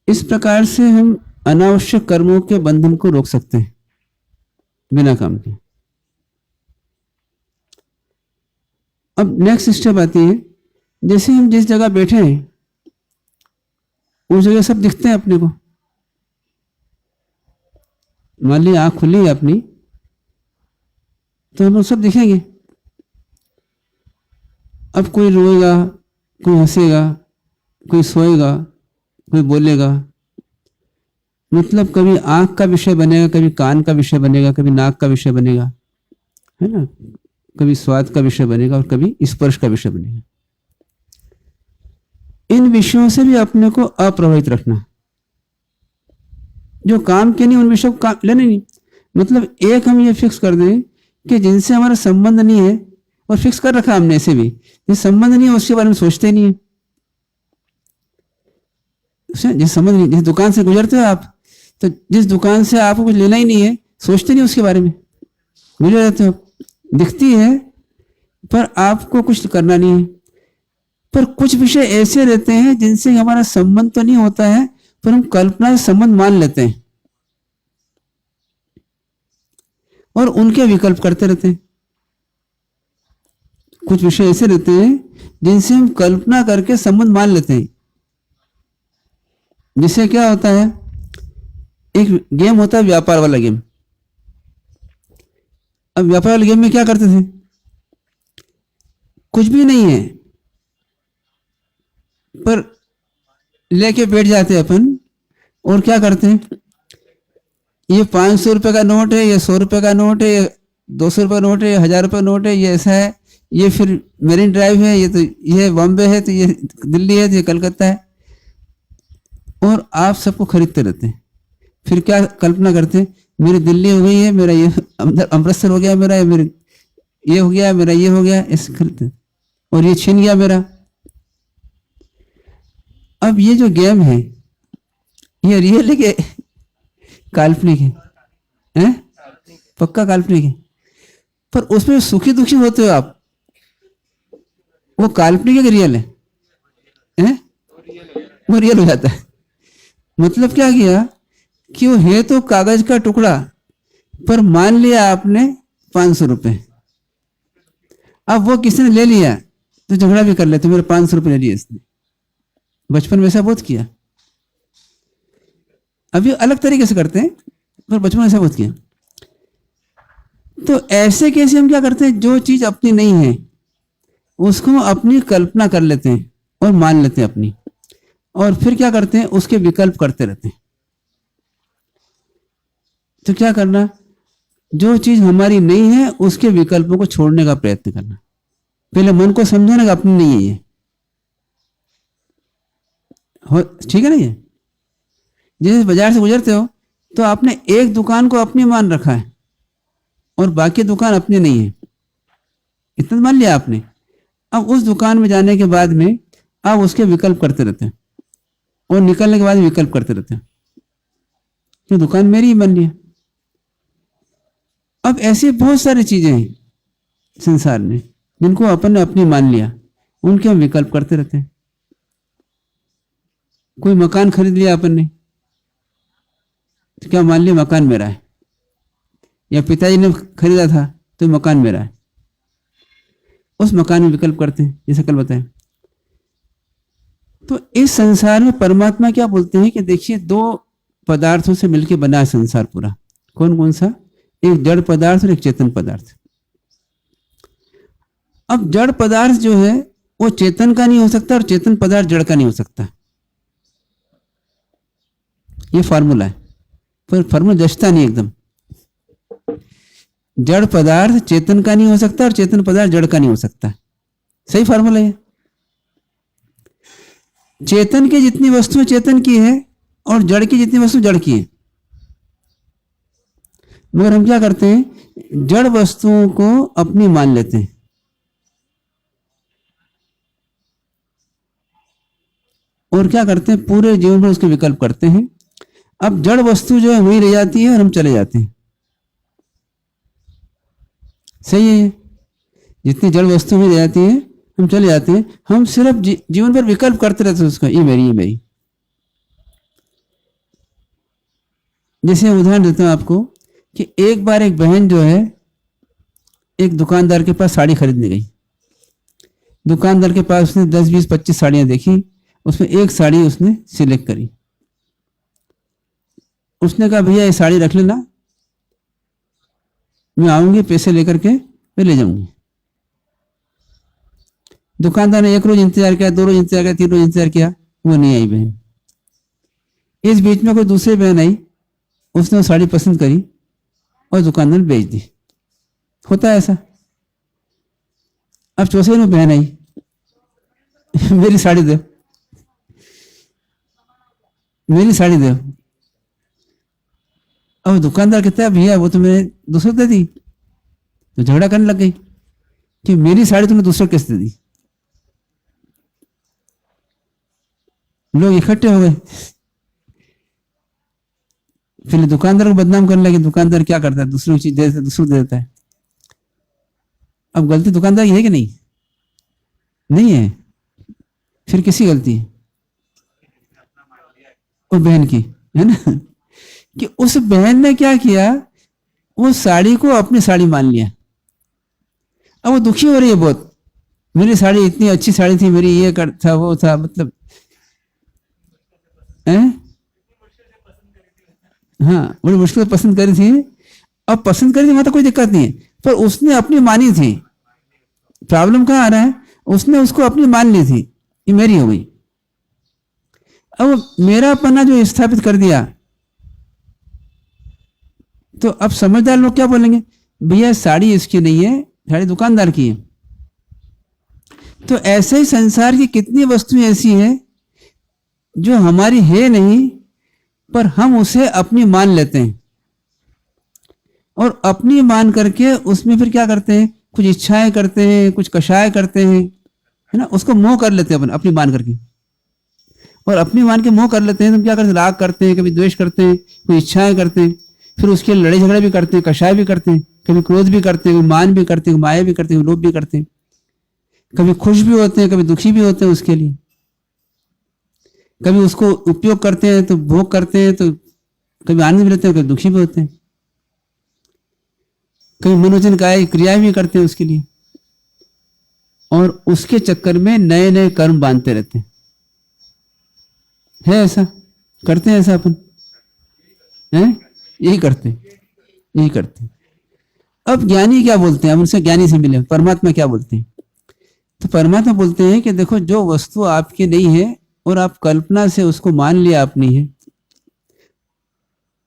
Speaker 1: इस प्रकार से हम अनावश्यक कर्मों के बंधन को रोक सकते हैं बिना काम के। अब नेक्स्ट स्टेप आती है, जैसे हम जिस जगह बैठे हैं उस जगह सब दिखते हैं अपने को। मान ली आंख खुली है अपनी तो हम लोग सब दिखेंगे। अब कोई रोएगा, कोई हंसेगा, कोई सोएगा, कोई बोलेगा, मतलब कभी आंख का विषय बनेगा, कभी कान का विषय बनेगा, कभी नाक का विषय बनेगा, है ना, कभी स्वाद का विषय बनेगा और कभी स्पर्श का विषय बनेगा। इन विषयों से भी अपने को अप्रभावित रखना। जो काम के नहीं उन विषयों को लेने नहीं। मतलब एक हम ये फिक्स कर दें कि जिनसे हमारा संबंध नहीं है, और फिक्स कर रखा हमने ऐसे भी, जिस संबंध नहीं है उसके बारे में सोचते नहीं है। जिस संबंध नहीं, जिस दुकान से गुजरते हो आप, तो जिस दुकान से आपको कुछ लेना ही नहीं है, सोचते नहीं उसके बारे में, गुजर जाते हो। दिखती है पर आपको कुछ करना नहीं है। पर कुछ विषय ऐसे रहते हैं जिनसे हमारा संबंध तो नहीं होता है, पर हम कल्पना से संबंध मान लेते हैं और उनके विकल्प करते रहते हैं। कुछ विषय ऐसे रहते हैं जिनसे हम कल्पना करके संबंध मान लेते हैं। जिससे क्या होता है, एक गेम होता है व्यापार वाला गेम। अब व्यापार वाले गेम में क्या करते थे, कुछ भी नहीं है पर लेके बैठ जाते हैं अपन, और क्या करते हैं, ये 500 रुपए का नोट है, ये 100 रुपए का नोट है, ये 200 रुपए का नोट है, ये 1000 रुपए नोट है, ये ऐसा है, ये फिर मेरीन ड्राइव है, ये तो ये बॉम्बे है, तो ये दिल्ली है, तो ये कलकत्ता है। और आप सबको खरीदते रहते हैं। फिर क्या कल्पना करते हैं, मेरी दिल्ली हो गई है, मेरा ये अमृतसर हो गया, मेरा मेरे ये हो गया, मेरा ये हो गया, ऐसे खरीदते हैं, और ये छीन गया मेरा। अब ये जो गेम है ये रियल है कि काल्पनिक है? पक्का काल्पनिक है। पर उसमें सुखी दुखी होते हो आप, वो काल्पनिक है कि रियल है? वो रियल हो जाता है। मतलब क्या किया कि वो है तो कागज का टुकड़ा, पर मान लिया आपने 500 रुपए। अब वो किसी ने ले लिया तो झगड़ा भी कर ले, तो मेरे 500 रुपए ले लिए इसने। बचपन में ऐसा बहुत किया, अभी अलग तरीके से करते हैं, पर बचपन में ऐसा बहुत किया। तो ऐसे कैसे हम क्या करते हैं, जो चीज अपनी नहीं है उसको अपनी कल्पना कर लेते हैं और मान लेते हैं अपनी, और फिर क्या करते हैं, उसके विकल्प करते रहते हैं। तो क्या करना, जो चीज हमारी नहीं है उसके विकल्पों को छोड़ने का प्रयत्न करना। पहले मन को समझाना कि अपनी नहीं है ये, ठीक है ना। ये जैसे बाजार से गुजरते हो तो आपने एक दुकान को अपनी मान रखा है और बाकी दुकान अपनी नहीं है, इतना मान लिया आपने। अब उस दुकान में जाने के बाद में आप उसके विकल्प करते रहते हैं और निकलने के बाद विकल्प करते रहते हैं, तो दुकान मेरी ही बन रही है। अब ऐसी बहुत सारी चीजें हैं संसार में जिनको अपन ने अपनी मान लिया, उनके हम विकल्प करते रहते हैं। कोई मकान खरीद लिया अपन ने, तो क्या मान लिया मकान मेरा है, या पिताजी ने खरीदा था तो मकान मेरा है, उस मकान में विकल्प करते हैं, जैसे कल बताया। तो इस संसार में परमात्मा क्या बोलते हैं कि देखिए, दो पदार्थों से मिलकर बना है संसार पूरा। कौन कौन सा, एक जड़ पदार्थ और एक चेतन पदार्थ। अब जड़ पदार्थ जो है वो चेतन का नहीं हो सकता और चेतन पदार्थ जड़ का नहीं हो सकता। ये फार्मूला है, पर फार्मूला जचता नहीं एकदम। जड़ पदार्थ चेतन का नहीं हो सकता और चेतन पदार्थ जड़ का नहीं हो सकता। सही फार्मूला है। चेतन की जितनी वस्तु चेतन की है और जड़ की जितनी वस्तु जड़ की है। मगर हम क्या करते हैं, जड़ वस्तुओं को अपनी मान लेते हैं और क्या करते हैं, पूरे जीवन भर उसके विकल्प करते हैं। अब जड़ वस्तु जो है वही रह जाती है और हम चले जाते हैं। सही है। जितनी जड़ वस्तु में रह जाती है हम चले जाते हैं। हम सिर्फ जीवन भर विकल्प करते रहते हैं उसका, ये मेरी, ये मेरी। जैसे उदाहरण देता हूं आपको कि एक बार एक बहन जो है एक दुकानदार के पास साड़ी खरीदने गई। दुकानदार के पास उसने 10, 20, 25 साड़ियां देखी, उसमें एक साड़ी उसने सिलेक्ट करी। उसने कहा भैया ये साड़ी रख लेना, मैं आऊंगी पैसे लेकर के मैं ले जाऊंगी। दुकानदार ने 1 रोज इंतजार किया, 2 रोज इंतजार किया, 3 रोज इंतजार किया, वो नहीं आई बहन। इस बीच में कोई दूसरी बहन आई, उसने वो साड़ी पसंद करी और दुकानदार ने बेच दी। होता है ऐसा। अब चौथे दिन बहन आई मेरी साड़ी दो, मेरी साड़ी दो। अब दुकानदार कहता है भैया वो तो मैंने दूसरों को दे दी। तो झगड़ा करने लग गई कि मेरी साड़ी तुमने दूसरों को कैसे दे दी। लोग इकट्ठे हो गए, फिर दुकानदार को बदनाम करने लगे। दुकानदार क्या करता है, दूसरों की चीज दे देता है, दूसरों को दे देता है। अब गलती दुकानदार की है कि नहीं? नहीं है। फिर किसी गलती है? वो बहन की है ना, कि उस बहन ने क्या किया, वो साड़ी को अपनी साड़ी मान लिया। अब वो दुखी हो रही है बहुत, मेरी साड़ी इतनी अच्छी साड़ी थी, मेरी ये था वो था, मतलब हाँ बड़ी मुश्किल से पसंद करी थी। अब पसंद करी थी वहां तो कोई दिक्कत नहीं है, पर उसने अपनी मानी थी। प्रॉब्लम कहाँ आ रहा है, उसने उसको अपनी मान ली थी कि मेरी हो गई। अब मेरा पन्ना जो स्थापित कर दिया, तो अब समझदार लोग क्या बोलेंगे, भैया साड़ी इसकी नहीं है, साड़ी दुकानदार की है। तो ऐसे ही संसार की कितनी वस्तुएं ऐसी हैं जो हमारी है नहीं, पर हम उसे अपनी मान लेते हैं और अपनी मान करके उसमें फिर क्या करते हैं, कुछ इच्छाएं करते हैं, कुछ कषाय करते हैं, है ना, उसको मोह कर लेते हैं अपनी मान करके। और अपनी मान के मोह कर लेते हैं तो क्या करते हैं, राग करते हैं, कभी द्वेष करते हैं, कोई इच्छाएं करते हैं, फिर उसके लड़ाई झगड़े भी करते हैं, कषाय भी करते हैं, कभी क्रोध भी करते हैं, कभी मान भी करते हैं, माया भी करते हैं, लोभ भी करते हैं, कभी खुश भी होते हैं, कभी दुखी भी होते हैं उसके लिए। कभी उसको उपयोग करते हैं तो भोग करते हैं, तो कभी आनंद भी लेते हैं, कभी दुखी भी होते हैं, कभी मनोरंजन काय क्रियाएं भी करते हैं उसके लिए। और उसके चक्कर में नए नए कर्म बांधते रहते हैं। है ऐसा? करते हैं ऐसा अपन? हैं? यही करते हैं, यही करते हैं। अब ज्ञानी क्या बोलते हैं, हम उनसे ज्ञानी से मिले, परमात्मा क्या बोलते हैं? तो परमात्मा बोलते हैं कि देखो जो वस्तु आपकी नहीं है और आप कल्पना से उसको मान लिया अपनी है,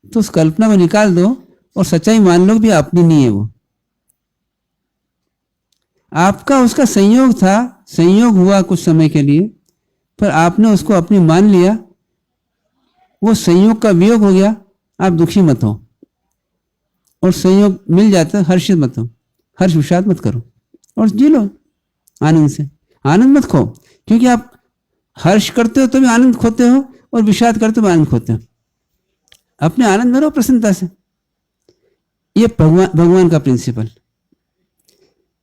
Speaker 1: तो उस कल्पना को निकाल दो और सच्चाई मान लो भी अपनी नहीं है। वो आपका उसका संयोग था, संयोग हुआ कुछ समय के लिए, पर आपने उसको अपनी मान लिया, वो संयोग का वियोग हो गया। आप दुखी मत हो, और संयोग मिल जाता है हर्षित मत हो, हर्ष विषाद मत करो और जी लो आनंद से। आनंद मत खो, क्योंकि आप हर्ष करते हो तो भी आनंद खोते हो और विषाद करते हो आनंद खोते हो। अपने आनंद में रहो प्रसन्नता से। ये भगवान का प्रिंसिपल।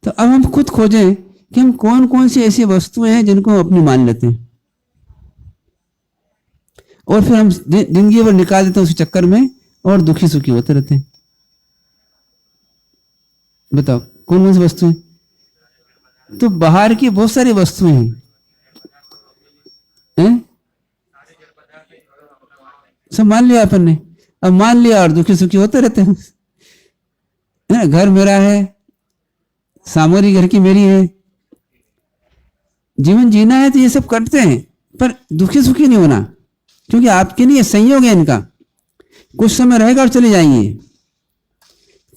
Speaker 1: तो अब हम खुद खोजें कि हम कौन कौन सी ऐसी वस्तुएं हैं जिनको हम अपनी मान लेते हैं और फिर हम जिंदगी भर निकाल देते हैं उस चक्कर में और दुखी सुखी होते रहते हैं। बताओ कौन कौन सी वस्तुएं? तो बाहर की बहुत सारी वस्तुएं हैं, सब मान लिया अपन ने। अब मान लिया और दुखी सुखी होते रहते हैं। घर मेरा है, सामग्री घर की मेरी है, जीवन जीना है तो ये सब करते हैं, पर दुखी सुखी नहीं होना, क्योंकि आपके नहीं, संयोग है इनका। कुछ समय रहेगा और चली जाएंगी।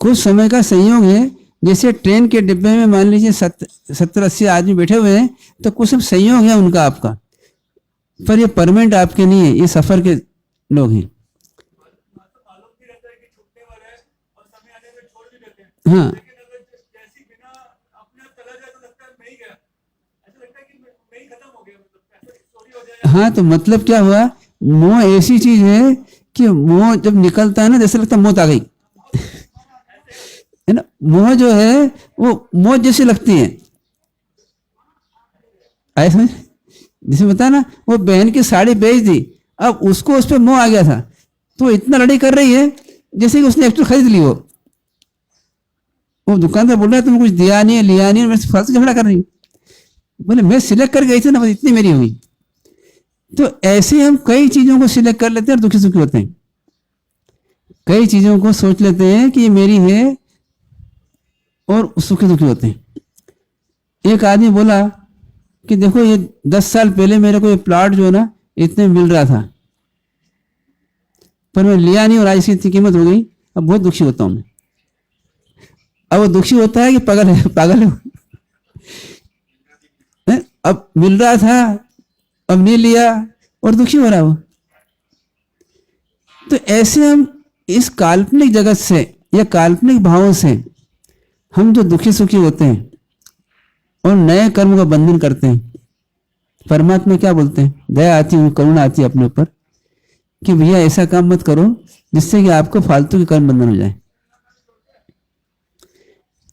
Speaker 1: कुछ समय का संयोग है, जैसे ट्रेन के डिब्बे में मान लीजिए 70-80 आदमी बैठे हुए हैं, तो कुछ सब संयोग है उनका आपका, पर ये परमानेंट आपके नहीं है, ये सफर के लोग हैं। हाँ हाँ, तो मतलब क्या हुआ, मोह ऐसी चीज है कि मोह जब निकलता है ना, जैसे लगता है मौत आ गई है ना। मोह जो है वो मौत जैसी लगती है, आए समझ। जैसे बताया ना, वो बहन की साड़ी बेच दी, अब उसको उस पर मोह आ गया था, तो इतना लड़ाई कर रही है जैसे कि उसने एक्टर खरीद ली। वो दुकानदार बोल रहा है तुमने कुछ दिया नहीं है, लिया नहीं है, मेरे से फालतू झगड़ा कर रही। बोले मैं सिलेक्ट कर गई थी ना, बस इतनी मेरी हुई। तो ऐसे हम कई चीजों को सिलेक्ट कर लेते हैं और दुखी सुखी होते हैं। कई चीजों को सोच लेते हैं कि ये मेरी है और सुखी दुखी होते हैं। एक आदमी बोला कि देखो ये 10 साल पहले मेरे को ये प्लॉट जो है ना इतने मिल रहा था, पर मैं लिया नहीं और आज इसकी इतनी कीमत हो गई, अब बहुत दुखी होता हूं मैं। अब वो दुखी होता है कि पागल है, पागल है। अब मिल रहा था, अब नहीं लिया और दुखी हो रहा वो। तो ऐसे हम इस काल्पनिक जगत से या काल्पनिक भावों से हम जो दुखी सुखी होते हैं और नए कर्म का बंधन करते हैं। परमात्मा क्या बोलते हैं, दया आती है, करुणा आती है अपने ऊपर कि भैया ऐसा काम मत करो जिससे कि आपको फालतू के कर्म बंधन हो जाए।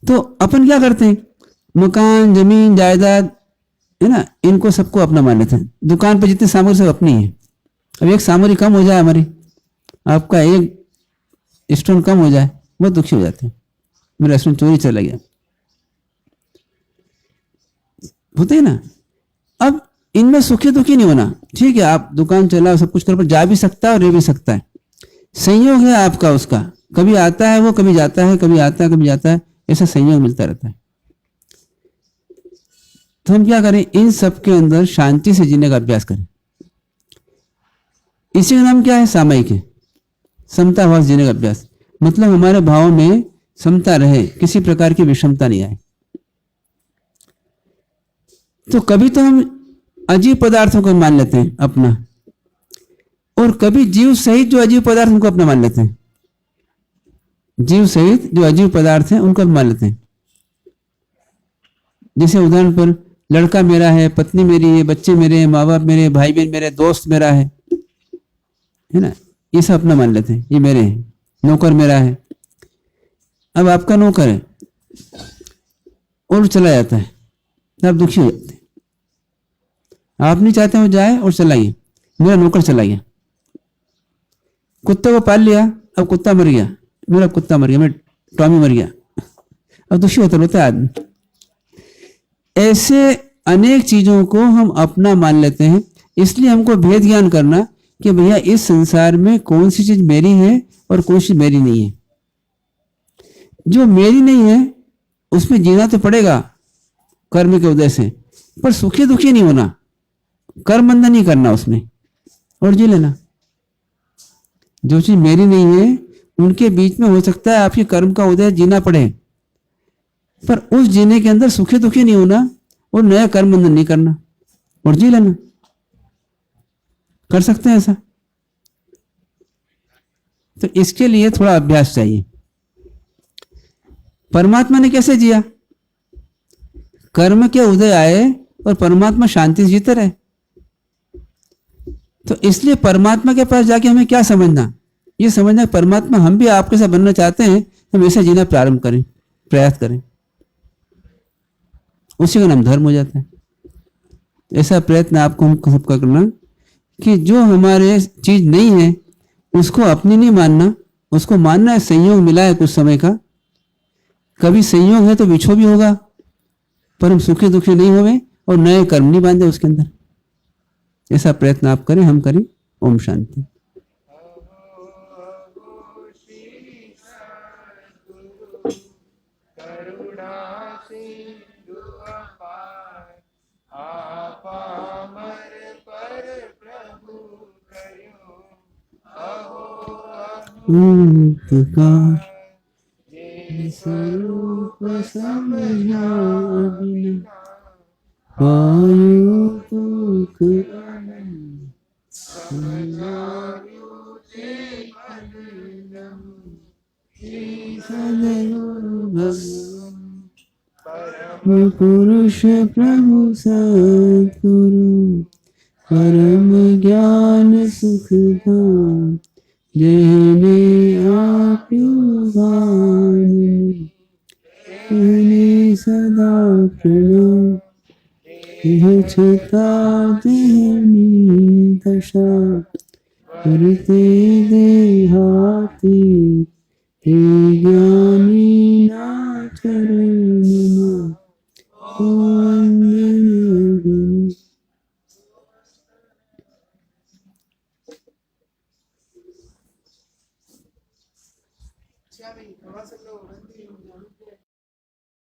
Speaker 1: तो अपन क्या करते हैं, मकान जमीन जायदाद है ना, इनको सबको अपना मान लेते हैं। दुकान पर जितनी सामग्री सब अपनी है, अब एक सामग्री कम हो जाए हमारी, आपका एक स्टोन कम हो जाए, बहुत दुखी हो जाते हैं, मेरा स्टोन चोरी चला गया, होते हैं ना। अब इनमें सुखी दुखी नहीं होना, ठीक है आप दुकान चला सब कुछ कर, पर जा भी सकता है और रह भी सकता है, संयोग है आपका उसका, कभी आता है वो, कभी जाता है, कभी आता है कभी जाता है, ऐसा संयोग मिलता रहता है। तो हम क्या करें, इन सब के अंदर शांति से जीने का अभ्यास करें। इसी का नाम क्या है, सामयिक है, समता भाव जीने का अभ्यास। मतलब हमारे भाव में समता रहे, किसी प्रकार की विषमता नहीं आए। तो कभी तो हम अजीब पदार्थों को मान लेते हैं अपना, और कभी जीव सहित जो अजीब पदार्थ उनको अपना मान लेते हैं। जीव सहित जो अजीब पदार्थ हैं उनको मान लेते हैं। जैसे उदाहरण पर लड़का मेरा है, पत्नी मेरी है, बच्चे मेरे हैं, माँ बाप मेरे, भाई बहन मेरे, दोस्त मेरा है ना, ये सब अपना मान लेते हैं, ये मेरे हैं। नौकर मेरा है, अब आपका नौकर है और चला जाता है, आप दुखी हो जाते हैं। आप नहीं चाहते वो जाए और चला गया, मेरा नौकर चला गया। कुत्ते को पाल लिया, अब कुत्ता मर गया, मेरा कुत्ता मर गया, मेरा टॉमी मर गया, अब दुखी होता है आदमी। ऐसे अनेक चीजों को हम अपना मान लेते हैं। इसलिए हमको भेद ज्ञान करना कि भैया इस संसार में कौन सी चीज मेरी है और कौन सी मेरी नहीं है। जो मेरी नहीं है उसमें जीना तो पड़ेगा कर्म के उदय से, पर सुखी दुखी नहीं होना, कर्म बंधन नहीं करना उसमें, और जी लेना। जो चीज मेरी नहीं है उनके बीच में हो सकता है आपके कर्म का उदय जीना पड़े, पर उस जीने के अंदर सुखी दुखी नहीं होना और नया कर्म बंधन नहीं करना और जी लेना। कर सकते हैं ऐसा। तो इसके लिए थोड़ा अभ्यास चाहिए। परमात्मा ने कैसे जिया, कर्म के उदय आए और परमात्मा शांति से जीते रहे। तो इसलिए परमात्मा के पास जाके हमें क्या समझना, ये समझना परमात्मा हम भी आपके साथ बनना चाहते हैं, हम ऐसा जीना प्रारंभ करें, प्रयास करें, उसी का नाम धर्म हो जाता है। ऐसा प्रयत्न आपको हम सबका करना कि जो हमारे चीज नहीं है उसको अपनी नहीं मानना, उसको मानना है संयोग मिला है कुछ समय का, कभी संयोग है तो विछो भी होगा, पर हम सुखी दुखी नहीं होवे और नए कर्म नहीं बांधे उसके अंदर। ऐसा प्रयत्न आप करें, हम करें। ओम शांति।
Speaker 2: पर प्रभु करो अहो
Speaker 1: उपकार स्वरूप समझा बिना पायो दुख सदगुरु भगवान पुरुष प्रभु सद्गुरु परम ज्ञान सुख धाम जेने आप्युभान सदा प्रणव यह छता देहनी दशा करते देहाती हे ज्ञान